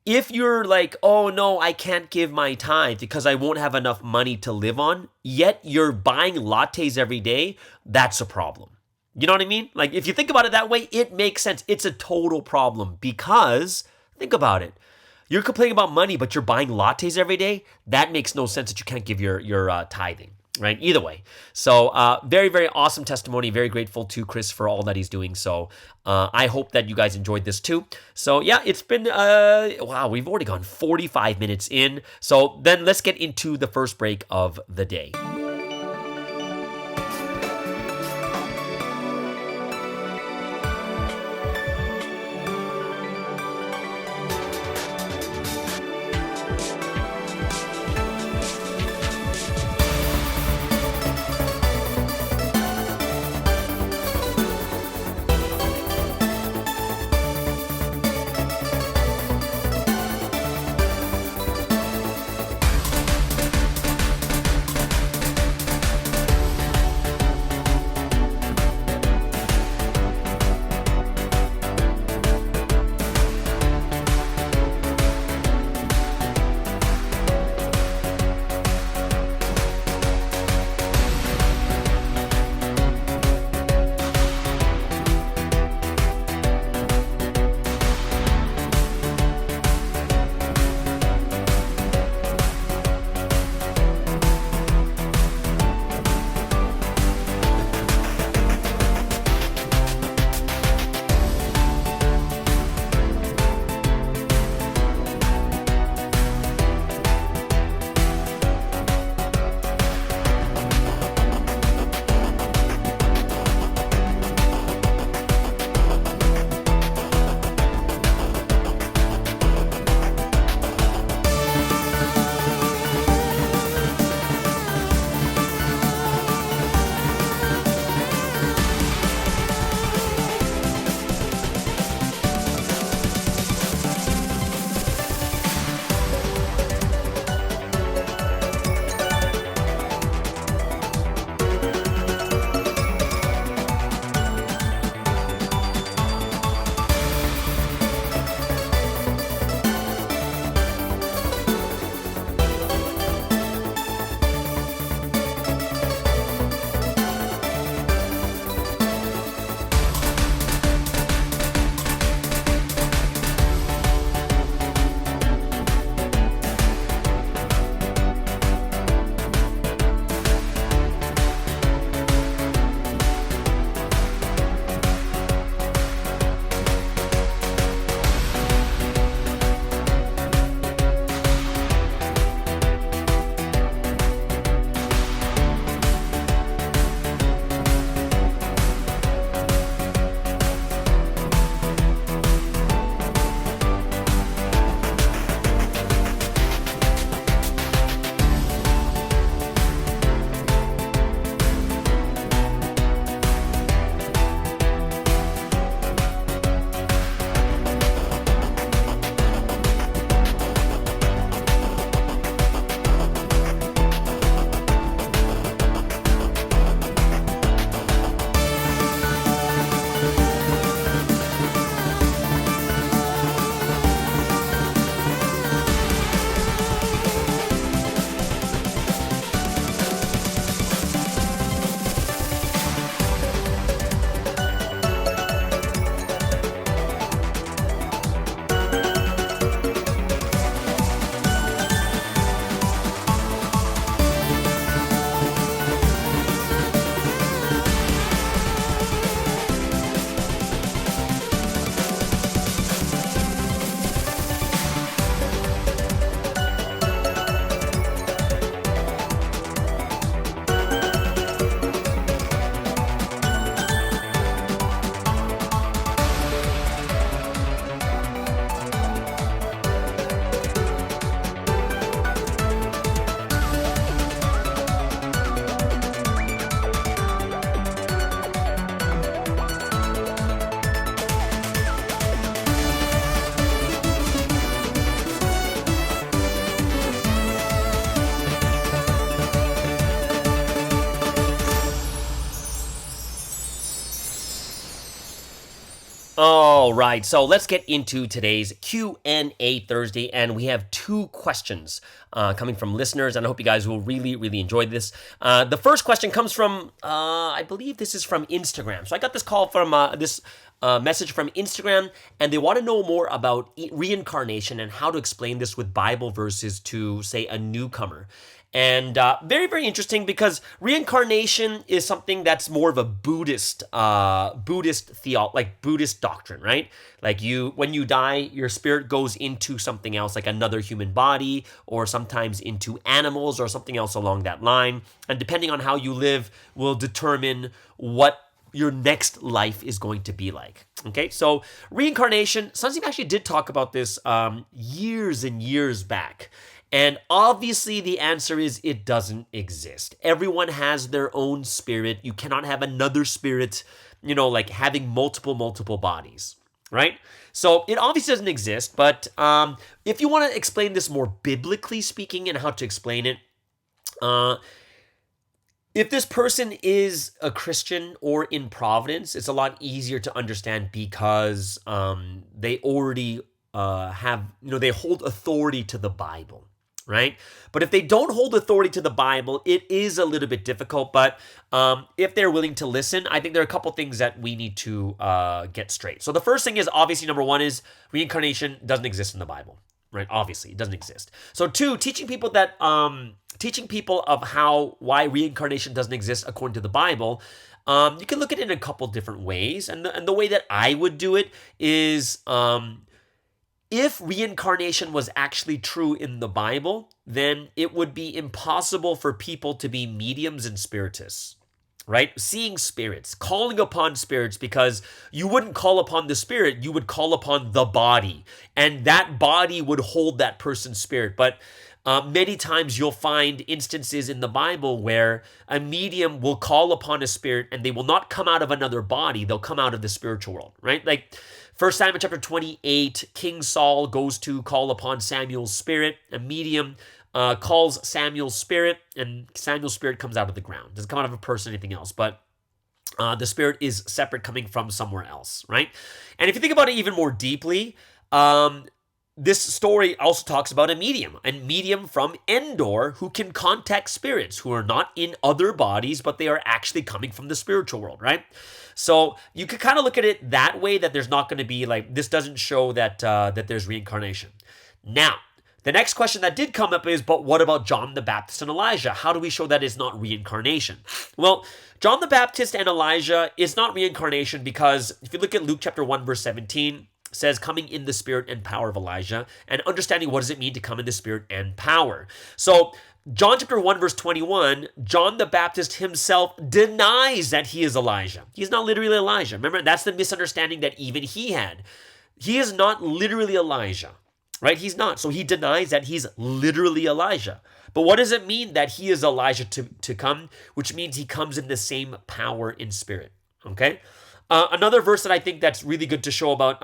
if you're like, oh, no, I can't give my tithe because I won't have enough money to live on, yet you're buying lattes every day, that's a problem. You know what I mean? Like, if you think about it that way, it makes sense. It's a total problem because, think about it. You're complaining about money, but you're buying lattes every day. That makes no sense that you can't give your tithing, right? Either way. So very, very awesome testimony. Very grateful to Chris for all that he's doing. So I hope that you guys enjoyed this too. So yeah, it's been, wow, we've already gone 45 minutes in. So then let's get into the first break of the day. All right, so let's get into today's Q&A Thursday, and we have two questions coming from listeners, and I hope you guys will really, really enjoy this. The first question comes from, I believe this is from Instagram. So I got this call from this message from Instagram, and they want to know more about reincarnation and how to explain this with Bible verses to, say, a newcomer. And very, very interesting because reincarnation is something that's more of a Buddhist doctrine, right? Like when you die, your spirit goes into something else, like another human body, or sometimes into animals or something else along that line. And depending on how you live will determine what your next life is going to be like. Okay, so reincarnation, Sunseem actually did talk about this years and years back. And obviously the answer is it doesn't exist. Everyone has their own spirit. You cannot have another spirit, like having multiple bodies, right? So it obviously doesn't exist, but if you want to explain this more biblically speaking and how to explain it, if this person is a Christian or in Providence, it's a lot easier to understand because they already they hold authority to the Bible. Right? But if they don't hold authority to the Bible, it is a little bit difficult. But if they're willing to listen, I think there are a couple things that we need to get straight. So the first thing is, obviously, number one is reincarnation doesn't exist in the Bible, right? Obviously, it doesn't exist. So two, teaching people of why reincarnation doesn't exist according to the Bible. You can look at it in a couple different ways. And the way that I would do it is if reincarnation was actually true in the Bible, then it would be impossible for people to be mediums and spiritists, right? Seeing spirits, calling upon spirits, because you wouldn't call upon the spirit, you would call upon the body, and that body would hold that person's spirit. But many times you'll find instances in the Bible where a medium will call upon a spirit and they will not come out of another body, they'll come out of the spiritual world, right? Like 1 Samuel chapter 28, King Saul goes to call upon Samuel's spirit. A medium calls Samuel's spirit, and Samuel's spirit comes out of the ground. Doesn't come out of a person or anything else, but the spirit is separate, coming from somewhere else, right? And if you think about it even more deeply, this story also talks about a medium from Endor who can contact spirits who are not in other bodies, but they are actually coming from the spiritual world, right? So you could kind of look at it that way, that there's not going to be this doesn't show that there's reincarnation. Now, the next question that did come up is, but what about John the Baptist and Elijah? How do we show that it's not reincarnation? Well, John the Baptist and Elijah is not reincarnation because if you look at Luke chapter 1, verse 17, says coming in the spirit and power of Elijah, and understanding what does it mean to come in the spirit and power. So John chapter 1 verse 21, John the Baptist himself denies that he is Elijah. He's not literally Elijah. Remember, that's the misunderstanding that even he had. He is not literally Elijah, right? He's not. So he denies that he's literally Elijah. But what does it mean that he is Elijah to come? Which means he comes in the same power in spirit, okay? Another verse that I think that's really good to show about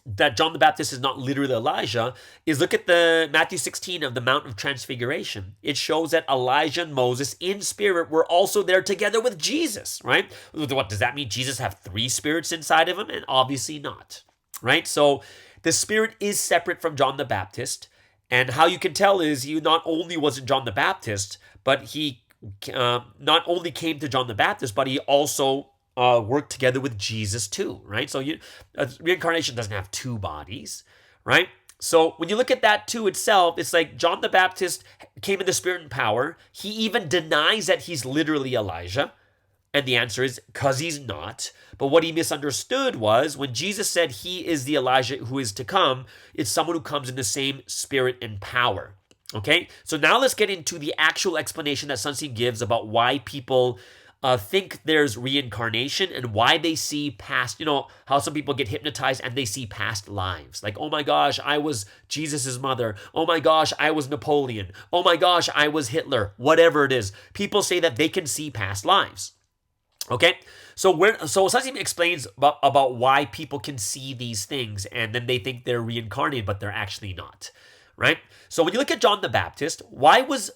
that John the Baptist is not literally Elijah is look at the Matthew 16 of the Mount of Transfiguration. It shows that Elijah and Moses in spirit were also there together with Jesus, right? What does that mean? Jesus have three spirits inside of him? And obviously not, right? So the spirit is separate from John the Baptist. And how you can tell is he not only wasn't John the Baptist, but he not only came to John the Baptist, but he also work together with Jesus too, right? So reincarnation doesn't have two bodies, right? So when you look at that too itself, it's like John the Baptist came in the spirit and power. He even denies that he's literally Elijah. And the answer is because he's not. But what he misunderstood was when Jesus said he is the Elijah who is to come, it's someone who comes in the same spirit and power. Okay? So now let's get into the actual explanation that Sunseem gives about why people think there's reincarnation and why they see past, how some people get hypnotized and they see past lives. Like, oh my gosh, I was Jesus's mother. Oh my gosh, I was Napoleon. Oh my gosh, I was Hitler. Whatever it is. People say that they can see past lives. Okay? So Sunseem explains about why people can see these things and then they think they're reincarnated, but they're actually not. Right? So when you look at John the Baptist, why was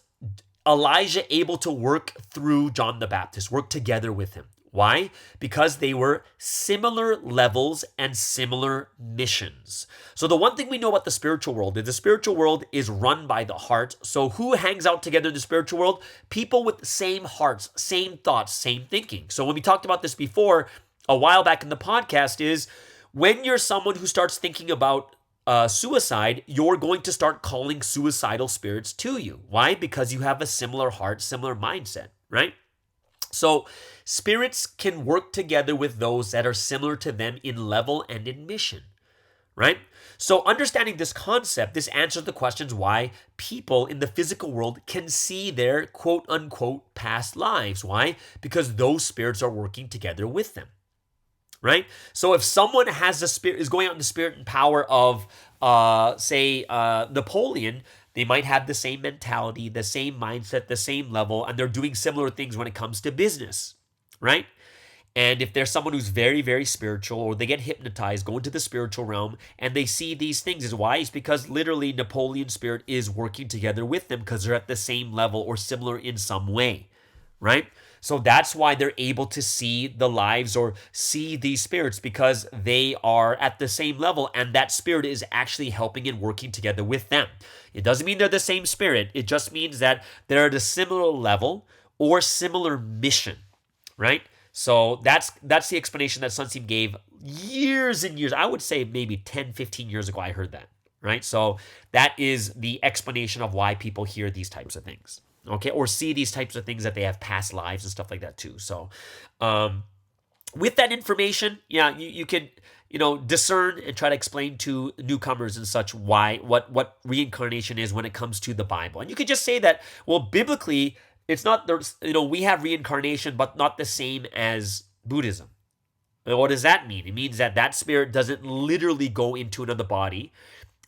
Elijah able to work through John the Baptist, work together with him? Why? Because they were similar levels and similar missions. So the one thing we know about the spiritual world is the spiritual world is run by the heart. So who hangs out together in the spiritual world? People with the same hearts, same thoughts, same thinking. So when we talked about this before, a while back in the podcast, is when you're someone who starts thinking about suicide, you're going to start calling suicidal spirits to you. Why? Because you have a similar heart, similar mindset, right? So spirits can work together with those that are similar to them in level and in mission, right? So understanding this concept, this answers the questions why people in the physical world can see their quote unquote past lives. Why? Because those spirits are working together with them, right? So if someone has a spirit, is going out in the spirit and power of, say, Napoleon, they might have the same mentality, the same mindset, the same level, and they're doing similar things when it comes to business, right? And if there's someone who's very, very spiritual, or they get hypnotized, go into the spiritual realm, and they see these things, is why? It's because literally Napoleon's spirit is working together with them because they're at the same level or similar in some way, right? So that's why they're able to see the lives or see these spirits, because they are at the same level and that spirit is actually helping and working together with them. It doesn't mean they're the same spirit. It just means that they're at a similar level or similar mission, right? So that's the explanation that Sunseem gave years and years. I would say maybe 10, 15 years ago I heard that, right? So that is the explanation of why people hear these types of things. Okay, or see these types of things, that they have past lives and stuff like that too. So, with that information, yeah, you can discern and try to explain to newcomers and such what reincarnation is when it comes to the Bible. And you could just say that, well, biblically, it's not we have reincarnation, but not the same as Buddhism. And what does that mean? It means that spirit doesn't literally go into another body,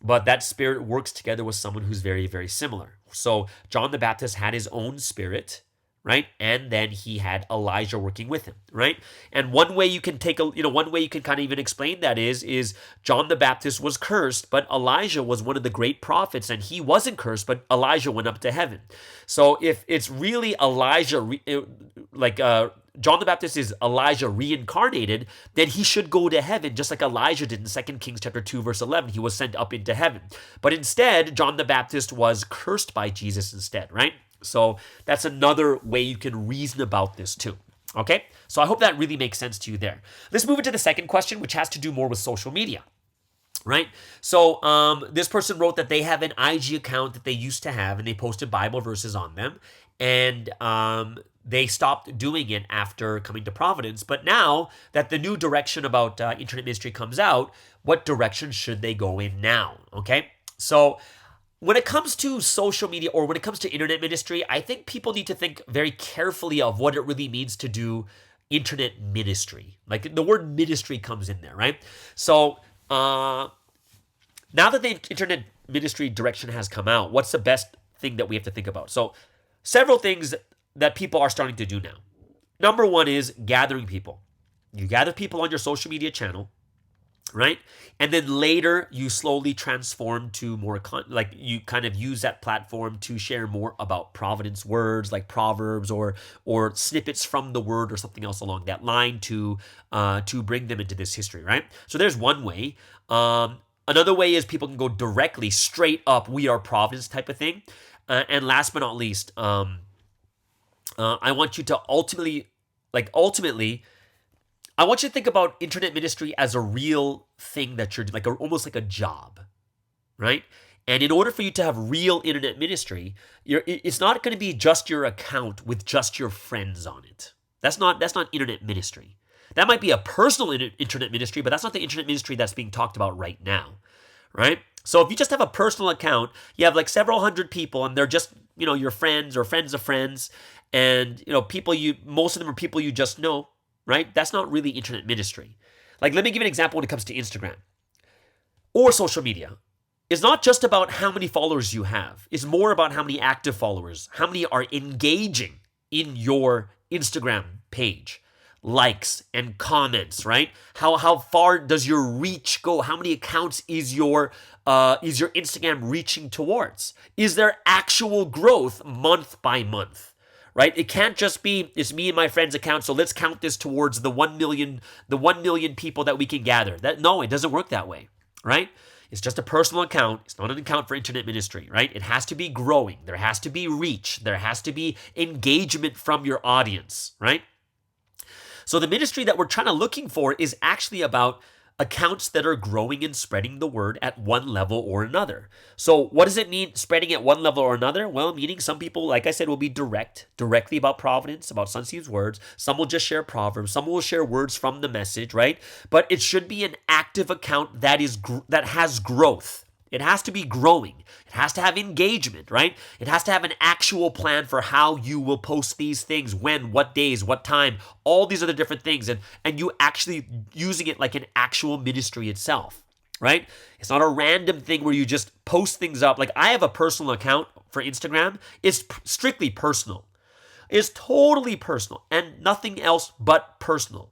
but that spirit works together with someone who's very, very similar. So John the Baptist had his own spirit, right? And then he had Elijah working with him, right? And one way you can kind of even explain that is John the Baptist was cursed, but Elijah was one of the great prophets, and he wasn't cursed, but Elijah went up to heaven. So if it's really Elijah, John the Baptist is Elijah reincarnated, then he should go to heaven, just like Elijah did in 2 Kings chapter 2, verse 11. He was sent up into heaven. But instead, John the Baptist was cursed by Jesus instead, right? So that's another way you can reason about this too. Okay? So I hope that really makes sense to you there. Let's move into the second question, which has to do more with social media. Right? So this person wrote that they have an IG account that they used to have, and they posted Bible verses on them. And they stopped doing it after coming to Providence. But now that the new direction about internet ministry comes out, what direction should they go in now? Okay? So when it comes to social media, or when it comes to internet ministry, I think people need to think very carefully of what it really means to do internet ministry. Like, the word ministry comes in there, right? So now that the internet ministry direction has come out, what's the best thing that we have to think about? So several things that people are starting to do now. Number one is gathering people. You gather people on your social media channel, right? And then later you slowly transform to more, you kind of use that platform to share more about Providence words like Proverbs or snippets from the word or something else along that line to bring them into this history, right? So there's one way. Another way is people can go directly, straight up, we are Providence type of thing. And last but not least, I want you to ultimately, I want you to think about internet ministry as a real thing that you're like, almost like a job, right? And in order for you to have real internet ministry, it's not going to be just your account with just your friends on it. That's not internet ministry. That might be a personal internet ministry, but that's not the internet ministry that's being talked about right now, right? So if you just have a personal account, you have like several hundred people, and they're just, your friends or friends of friends, and most of them are people you just know, right? That's not really internet ministry. Like, let me give you an example when it comes to Instagram or social media. It's not just about how many followers you have. It's more about how many active followers, how many are engaging in your Instagram page, likes and comments, right? How far does your reach go? How many accounts is your Instagram reaching towards? Is there actual growth month by month? right? It can't just be, it's me and my friend's account, so let's count this towards the 1 million people that we can gather. No, it doesn't work that way, right? It's just a personal account. It's not an account for internet ministry, right? It has to be growing. There has to be reach. There has to be engagement from your audience, right? So the ministry that we're looking for is actually about accounts that are growing and spreading the word at one level or another. So what does it mean spreading at one level or another? Well, meaning some people, like I said, will be directly about providence, about Sun Steve's words. Some will just share proverbs. Some will share words from the message, right? But it should be an active account that has growth. It has to be growing. It has to have engagement, right? It has to have an actual plan for how you will post these things, when, what days, what time, all these other different things, and you actually using it like an actual ministry itself, right? It's not a random thing where you just post things up. Like I have a personal account for Instagram. It's strictly personal. It's totally personal and nothing else but personal.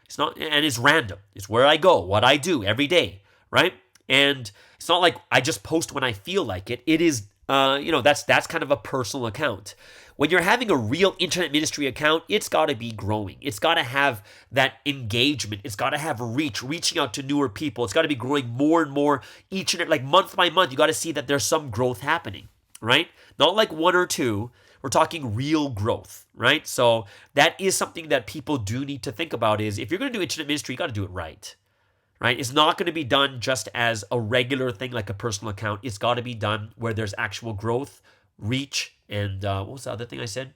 It's not, and it's random. It's where I go, what I do every day, right? And it's not like I just post when I feel like it. It is, that's kind of a personal account. When you're having a real internet ministry account, it's got to be growing. It's got to have that engagement. It's got to have reaching out to newer people. It's got to be growing more and more each and like month by month. You got to see that there's some growth happening, right? Not like one or two. We're talking real growth, right? So that is something that people do need to think about is if you're going to do internet ministry, you got to do it right. Right? It's not going to be done just as a regular thing like a personal account. It's got to be done where there's actual growth, reach, and what was the other thing I said?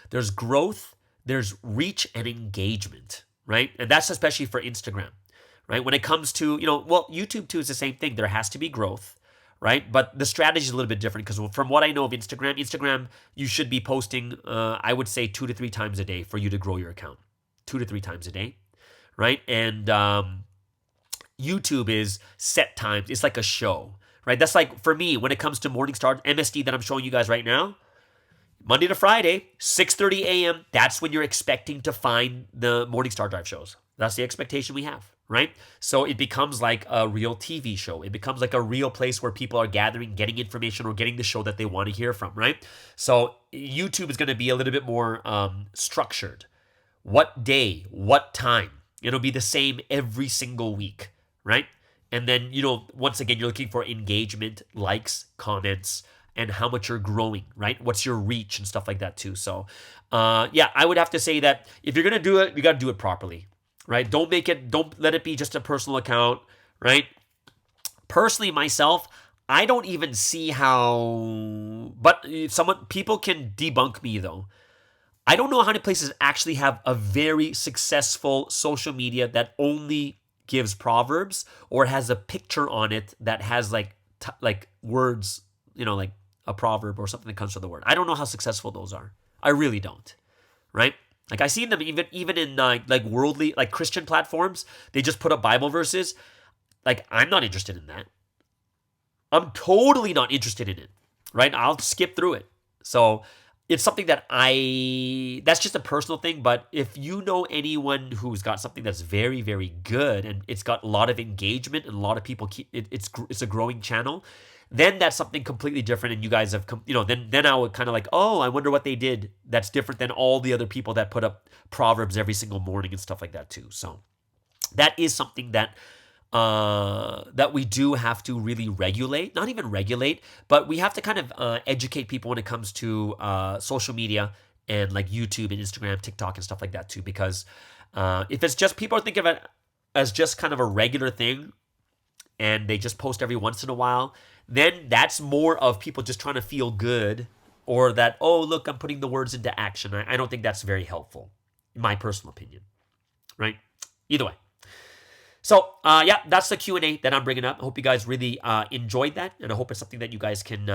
There's growth, there's reach, and engagement, right? And that's especially for Instagram, right? When it comes to, YouTube too is the same thing. There has to be growth, right? But the strategy is a little bit different because from what I know of Instagram, you should be posting, I would say 2 to 3 times a day for you to grow your account. 2 to 3 times a day. Right? And YouTube is set times. It's like a show, right? That's like, for me, when it comes to Morning Star, MSD that I'm showing you guys right now, Monday to Friday, 6:30 a.m., that's when you're expecting to find the Morning Star Drive shows. That's the expectation we have, right? So it becomes like a real TV show. It becomes like a real place where people are gathering, getting information, or getting the show that they want to hear from, right? So YouTube is going to be a little bit more structured. What day, what time? It'll be the same every single week, right? And then, once again, you're looking for engagement, likes, comments, and how much you're growing, right? What's your reach and stuff like that too. So, I would have to say that if you're going to do it, you got to do it properly, right? Don't let it be just a personal account, right? Personally, myself, I don't even see how, but people can debunk me though. I don't know how many places actually have a very successful social media that only gives proverbs or has a picture on it that has like words, like a proverb or something that comes from the word. I don't know how successful those are. I really don't, right? Like I see them even in like worldly, like Christian platforms. They just put up Bible verses. Like I'm not interested in that. I'm totally not interested in it, right? I'll skip through it. So it's something that that's just a personal thing, but if you know anyone who's got something that's very, very good and it's got a lot of engagement and a lot of people it's a growing channel, then that's something completely different and you guys have, then I would kind of like, oh, I wonder what they did that's different than all the other people that put up proverbs every single morning and stuff like that too. So that is something that we do have to really regulate, not even regulate, but we have to kind of educate people when it comes to social media and like YouTube and Instagram, TikTok and stuff like that too. Because if it's just people are thinking of it as just kind of a regular thing and they just post every once in a while, then that's more of people just trying to feel good or that, oh, look, I'm putting the words into action. I don't think that's very helpful, in my personal opinion, right? Either way. So, that's the Q&A that I'm bringing up. I hope you guys really enjoyed that, and I hope it's something that you guys can,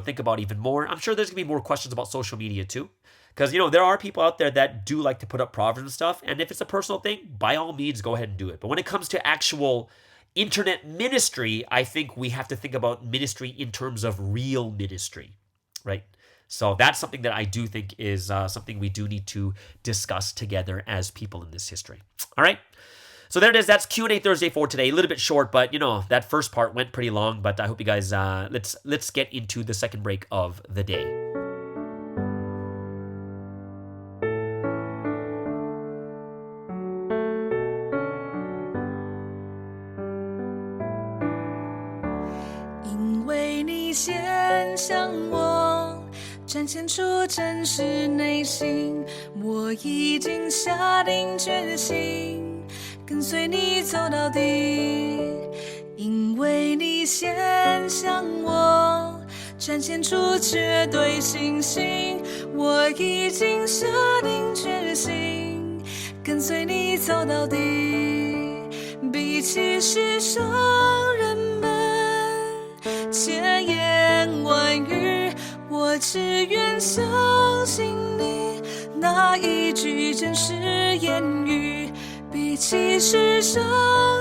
think about even more. I'm sure there's going to be more questions about social media, too, because, there are people out there that do like to put up proverbs and stuff, and if it's a personal thing, by all means, go ahead and do it. But when it comes to actual internet ministry, I think we have to think about ministry in terms of real ministry, right? So that's something that I do think is something we do need to discuss together as people in this history. All right? So there it is. That's Q&A Thursday for today. A little bit short, but that first part went pretty long. But I hope you guys let's get into the second break of the day. 先向我展现出真实内心，我已经下定决心跟随你走到底，因为你先向我展现出绝对信心，我已经下定决心跟随你走到底，比起世上人们千言万语，我只愿相信你那一句真实言语，比起世上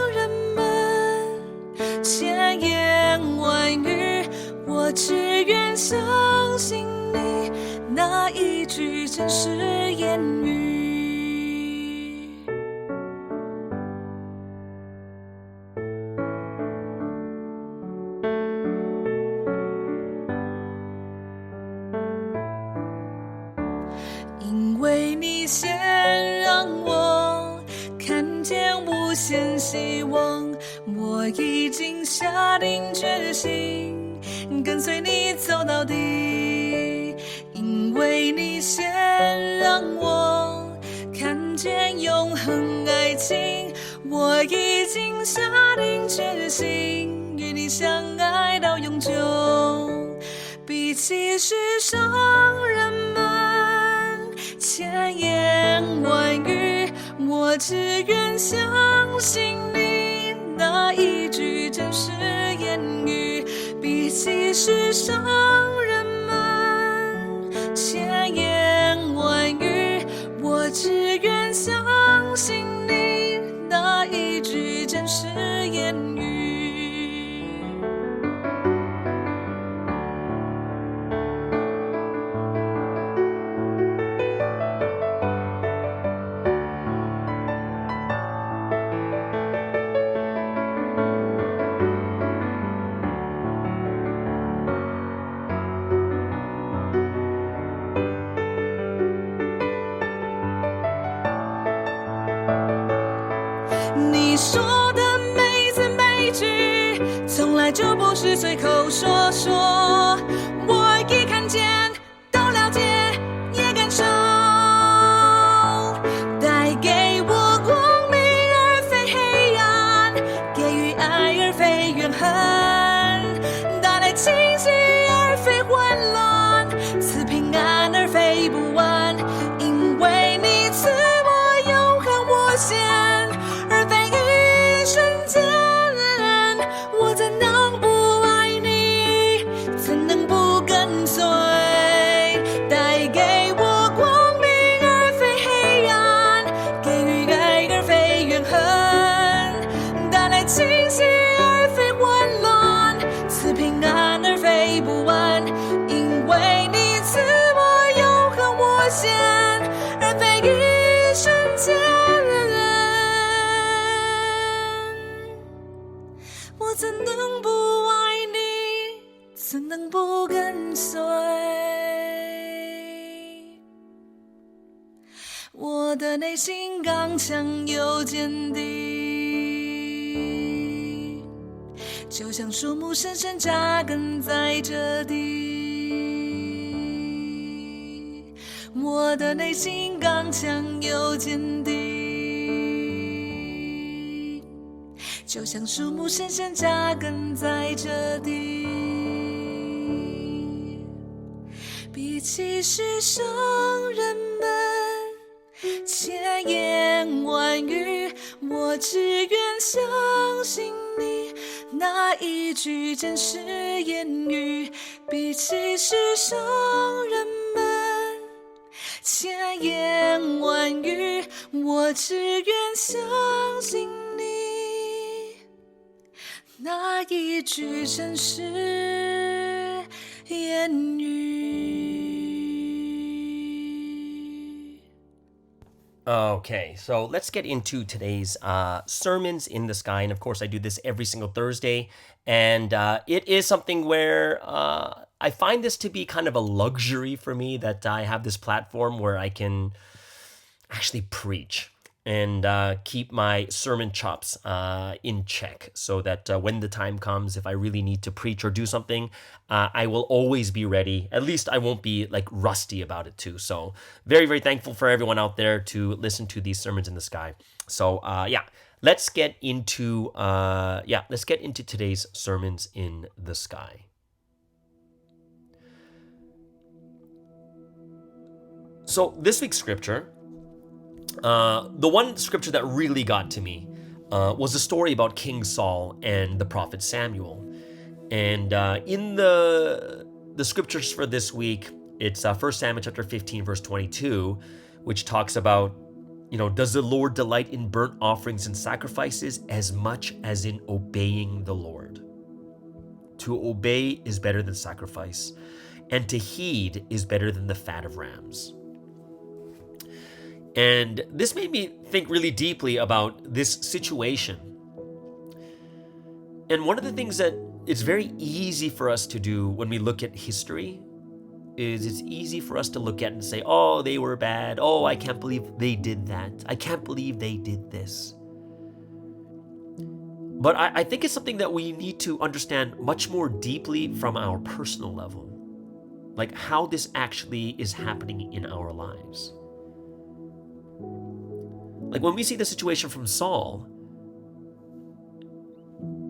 人们千言万语，我只愿相信你那一句真实言语。因为你先让我看见无限希望，我已经下定决心跟随你走到底，因为你先让我看见永恒爱情，我已经下定决心与你相爱到永久，比起世上人们千言万语，我只愿相信你那一句真实言语，比起世上人们千言万语，我只愿相信你那一句真实言语。你说的每字每句从来就不是随口说说，我已看见都了解也感受，带给我光明而非黑暗，给予爱而非怨恨，带来清晰而非混乱，赐平安而非不安，因为你赐我永恒无限，我怎能不爱你，怎能不跟随，带给我光明而非黑暗，给予爱而非怨恨，带来清晰而非混乱，赐平安而非不安，因为你赐我永恒无限，而非一瞬间，我怎能不爱你，怎能不跟随，我的内心刚强又坚定，就像树木深深扎根在这地，我的内心刚强又坚定，就像树木深深扎根在这地，比起世上人们千言万语，我只愿相信你那一句真实言语，比起世上人们千言万语，我只愿相信你那一句真实言语。Okay, so let's get into today's sermons in the sky. And of course, I do this every single Thursday. And it is something where I find this to be kind of a luxury for me, that I have this platform where I can actually preach. and keep my sermon chops in check so that when the time comes, if I really need to preach or do something, I will always be ready. At least I won't be like rusty about it too. So very, very thankful for everyone out there to listen to these sermons in the sky. So let's get into today's sermons in the sky. So this week's scripture, the one scripture that really got to me was a story about King Saul and the prophet Samuel. And in the scriptures for this week, it's 1 Samuel chapter 15, verse 22, which talks about, does the Lord delight in burnt offerings and sacrifices as much as in obeying the Lord? To obey is better than sacrifice, and to heed is better than the fat of rams. And this made me think really deeply about this situation. And one of the things that it's very easy for us to do when we look at history is it's easy for us to look at and say, oh, they were bad. Oh, I can't believe they did that. I can't believe they did this. But I think it's something that we need to understand much more deeply from our personal level, like how this actually is happening in our lives. Like when we see the situation from Saul,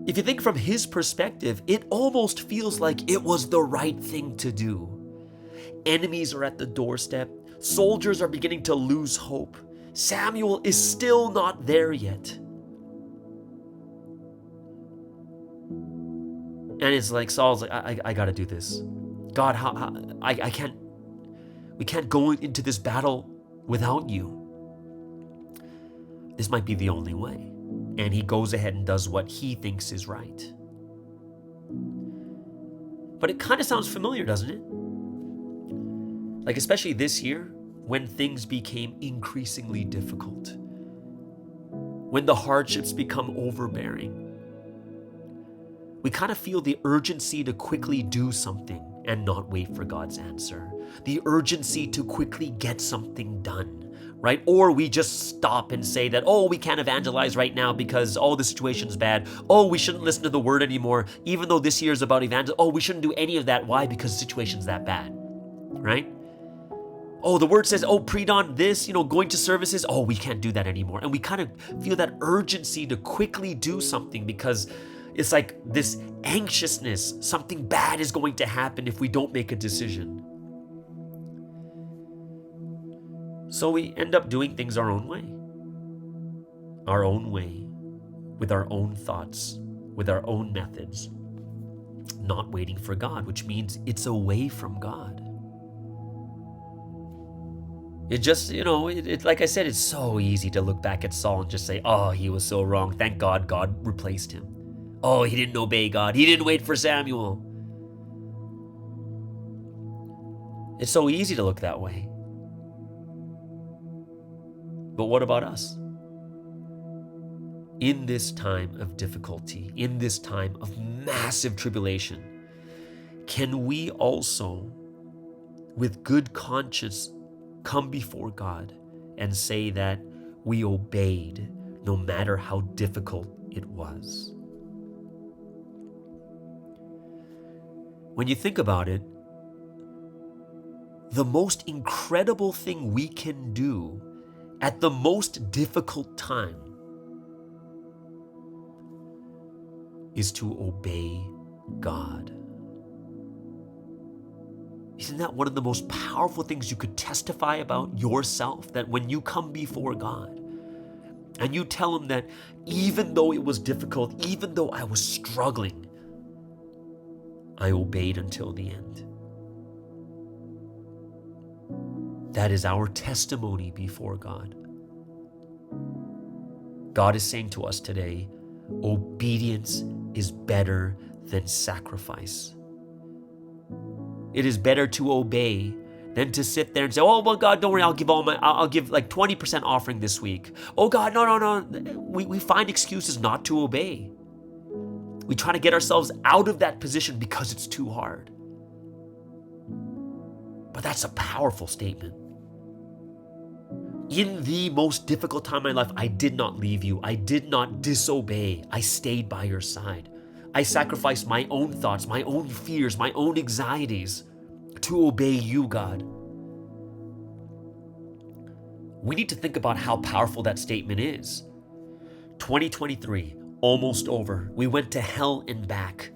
if you think from his perspective, it almost feels like it was the right thing to do. Enemies are at the doorstep. Soldiers are beginning to lose hope. Samuel is still not there yet. And it's like Saul's like, I gotta do this. God, we can't go into this battle without you. This might be the only way. And he goes ahead and does what he thinks is right. But it kind of sounds familiar, doesn't it? Like especially this year, when things became increasingly difficult. When the hardships become overbearing. We kind of feel the urgency to quickly do something and not wait for God's answer. The urgency to quickly get something done. Right? Or we just stop and say that, oh, we can't evangelize right now because, oh, the situation's bad. Oh, we shouldn't listen to the word anymore, even though this year is about evangelism. Oh, we shouldn't do any of that. Why? Because the situation's that bad. Right? Oh, the word says, oh, pre-dawn this, going to services. Oh, we can't do that anymore. And we kind of feel that urgency to quickly do something because it's like this anxiousness. Something bad is going to happen if we don't make a decision. So we end up doing things our own way, with our own thoughts, with our own methods, not waiting for God, which means it's away from God. It just, like I said, it's so easy to look back at Saul and just say, oh, he was so wrong. Thank God, God replaced him. Oh, he didn't obey God. He didn't wait for Samuel. It's so easy to look that way. But what about us? In this time of difficulty, in this time of massive tribulation, can we also, with good conscience, come before God and say that we obeyed no matter how difficult it was? When you think about it, the most incredible thing we can do at the most difficult time is to obey God. Isn't that one of the most powerful things you could testify about yourself? That when you come before God and you tell him that even though it was difficult, even though I was struggling, I obeyed until the end. That is our testimony before God. God is saying to us today, obedience is better than sacrifice. It is better to obey than to sit there and say, oh, well, God, don't worry, I'll give like 20% offering this week. Oh, God, no. We find excuses not to obey. We try to get ourselves out of that position because it's too hard. But that's a powerful statement. In the most difficult time of my life, I did not leave you. I did not disobey. I stayed by your side. I sacrificed my own thoughts, my own fears, my own anxieties to obey you, God. We need to think about how powerful that statement is. 2023, almost over. We went to hell and back.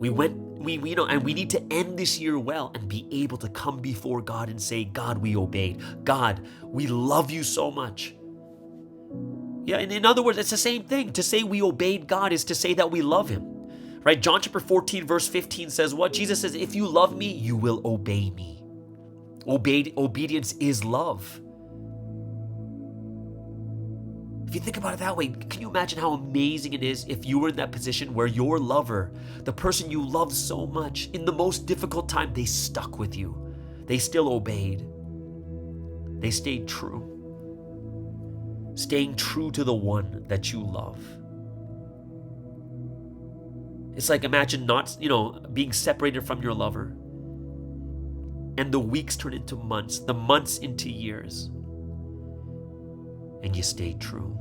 And we need to end this year well and be able to come before God and say, God, we obeyed. God, we love you so much. Yeah, and in other words, it's the same thing. To say we obeyed God is to say that we love him. Right? John chapter 14, verse 15 says what? Jesus says, if you love me, you will obey me. Obedience is love. If you think about it that way, can you imagine how amazing it is if you were in that position where your lover, the person you love so much, in the most difficult time, they stuck with you. They still obeyed. They stayed true. Staying true to the one that you love. It's like, imagine not, being separated from your lover. And the weeks turn into months, the months into years. And you stayed true.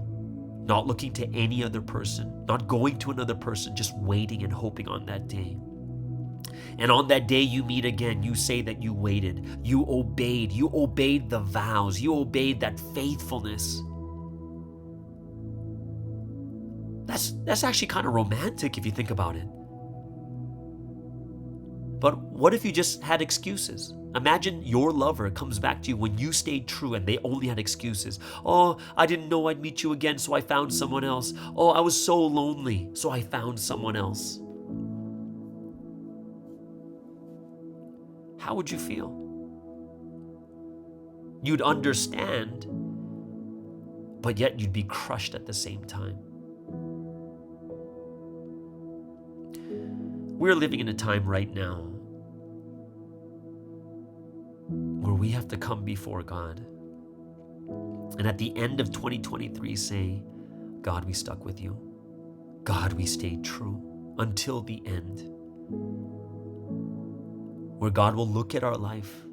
Not looking to any other person, not going to another person, just waiting and hoping on that day. And on that day you meet again, you say that you waited, you obeyed the vows, you obeyed that faithfulness. That's actually kind of romantic if you think about it. But what if you just had excuses? Imagine your lover comes back to you when you stayed true and they only had excuses. Oh, I didn't know I'd meet you again, so I found someone else. Oh, I was so lonely, so I found someone else. How would you feel? You'd understand, but yet you'd be crushed at the same time. We're living in a time right now where we have to come before God and at the end of 2023 say, God, we stuck with you. God, we stayed true until the end. Where God will look at our life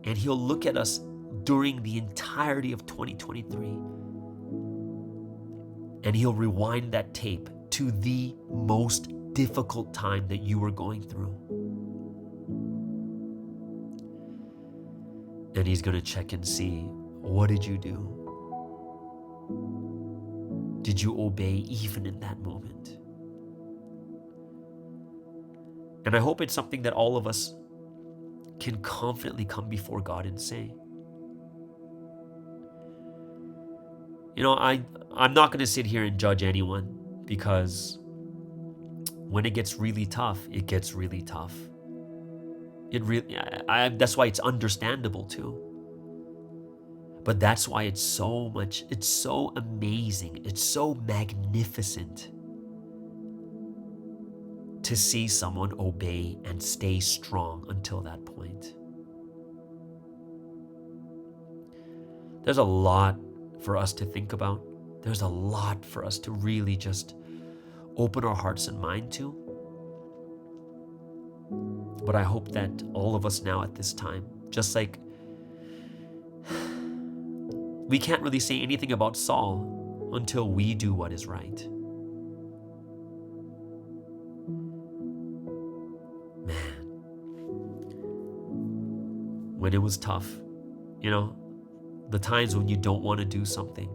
and he'll look at us during the entirety of 2023 and he'll rewind that tape to the most difficult time that you were going through. And he's going to check and see, what did you do? Did you obey even in that moment? And I hope it's something that all of us can confidently come before God and say. I'm not going to sit here and judge anyone, because when it gets really tough, it gets really tough. That's why it's understandable too. But that's why it's so amazing, it's so magnificent to see someone obey and stay strong until that point. There's a lot for us to think about. There's a lot for us to really just open our hearts and mind to. But I hope that all of us now at this time, just like we can't really say anything about Saul until we do what is right. Man, when it was tough, the times when you don't want to do something,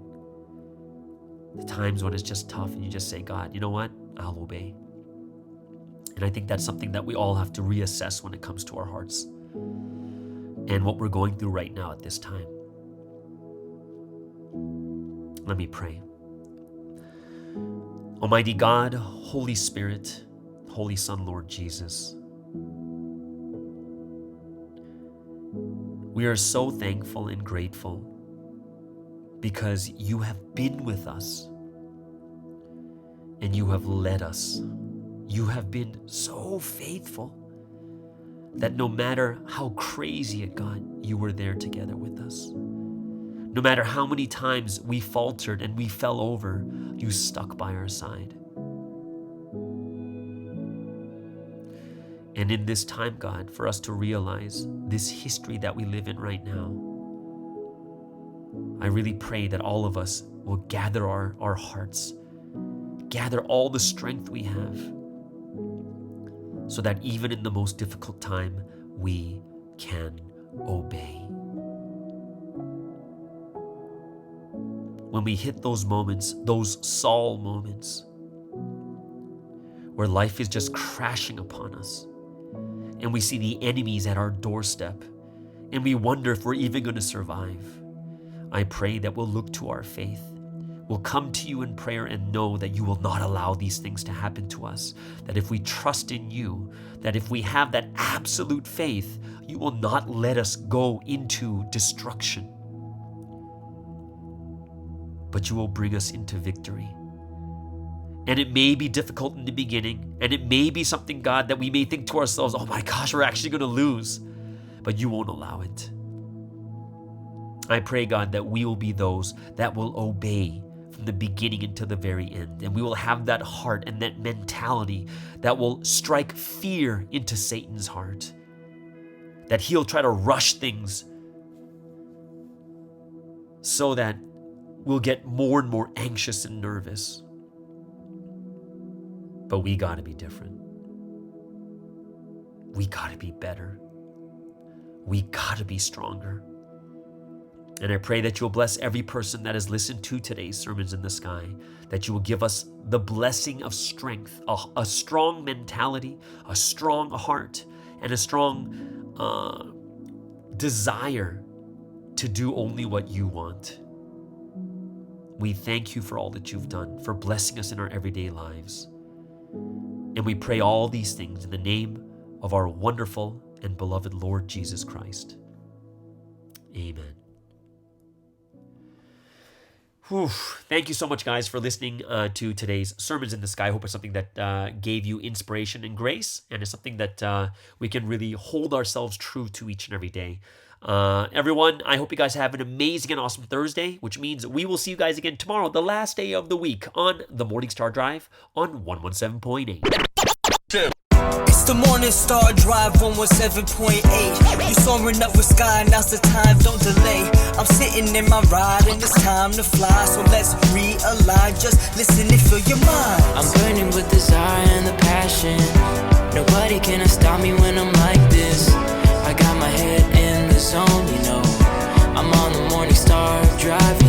the times when it's just tough and you just say, God, you know what? I'll obey. And I think that's something that we all have to reassess when it comes to our hearts and what we're going through right now at this time. Let me pray. Almighty God, Holy Spirit, Holy Son, Lord Jesus, we are so thankful and grateful because you have been with us and you have led us. You have been so faithful that no matter how crazy it got, you were there together with us. No matter how many times we faltered and we fell over, you stuck by our side. And in this time, God, for us to realize this history that we live in right now, I really pray that all of us will gather our hearts, gather all the strength we have, so that even in the most difficult time, we can obey. When we hit those moments, those Saul moments, where life is just crashing upon us, and we see the enemies at our doorstep, and we wonder if we're even going to survive, I pray that we'll look to our faith. We'll come to you in prayer and know that you will not allow these things to happen to us. That if we trust in you, that if we have that absolute faith, you will not let us go into destruction, but you will bring us into victory. And it may be difficult in the beginning, and it may be something, God, that we may think to ourselves, oh my gosh, we're actually going to lose, but you won't allow it. I pray, God, that we will be those that will obey from the beginning until the very end, and we will have that heart and that mentality that will strike fear into Satan's heart, that he'll try to rush things so that we'll get more and more anxious and nervous. But we got to be different. We got to be better. We got to be stronger. And I pray that you'll bless every person that has listened to today's Sermons in the Sky, that you will give us the blessing of strength, a strong mentality, a strong heart, and a strong desire to do only what you want. We thank you for all that you've done, for blessing us in our everyday lives. And we pray all these things in the name of our wonderful and beloved Lord Jesus Christ. Amen. Whew. Thank you so much, guys, for listening to today's Sermons in the Sky. I hope it's something that gave you inspiration and grace, and it's something that we can really hold ourselves true to each and every day. Everyone, I hope you guys have an amazing and awesome Thursday, which means we will see you guys again tomorrow, the last day of the week, on the Morning Star Drive on 117.8. It's the Morning Star Drive 117.8. You soaring up with sky, now's the time, don't delay. I'm sitting in my ride and it's time to fly, so let's realign, just listen and feel your mind. I'm burning with desire and the passion. Nobody can stop me when I'm like this. I got my head in the zone, you know. I'm on the Morning Star Drive.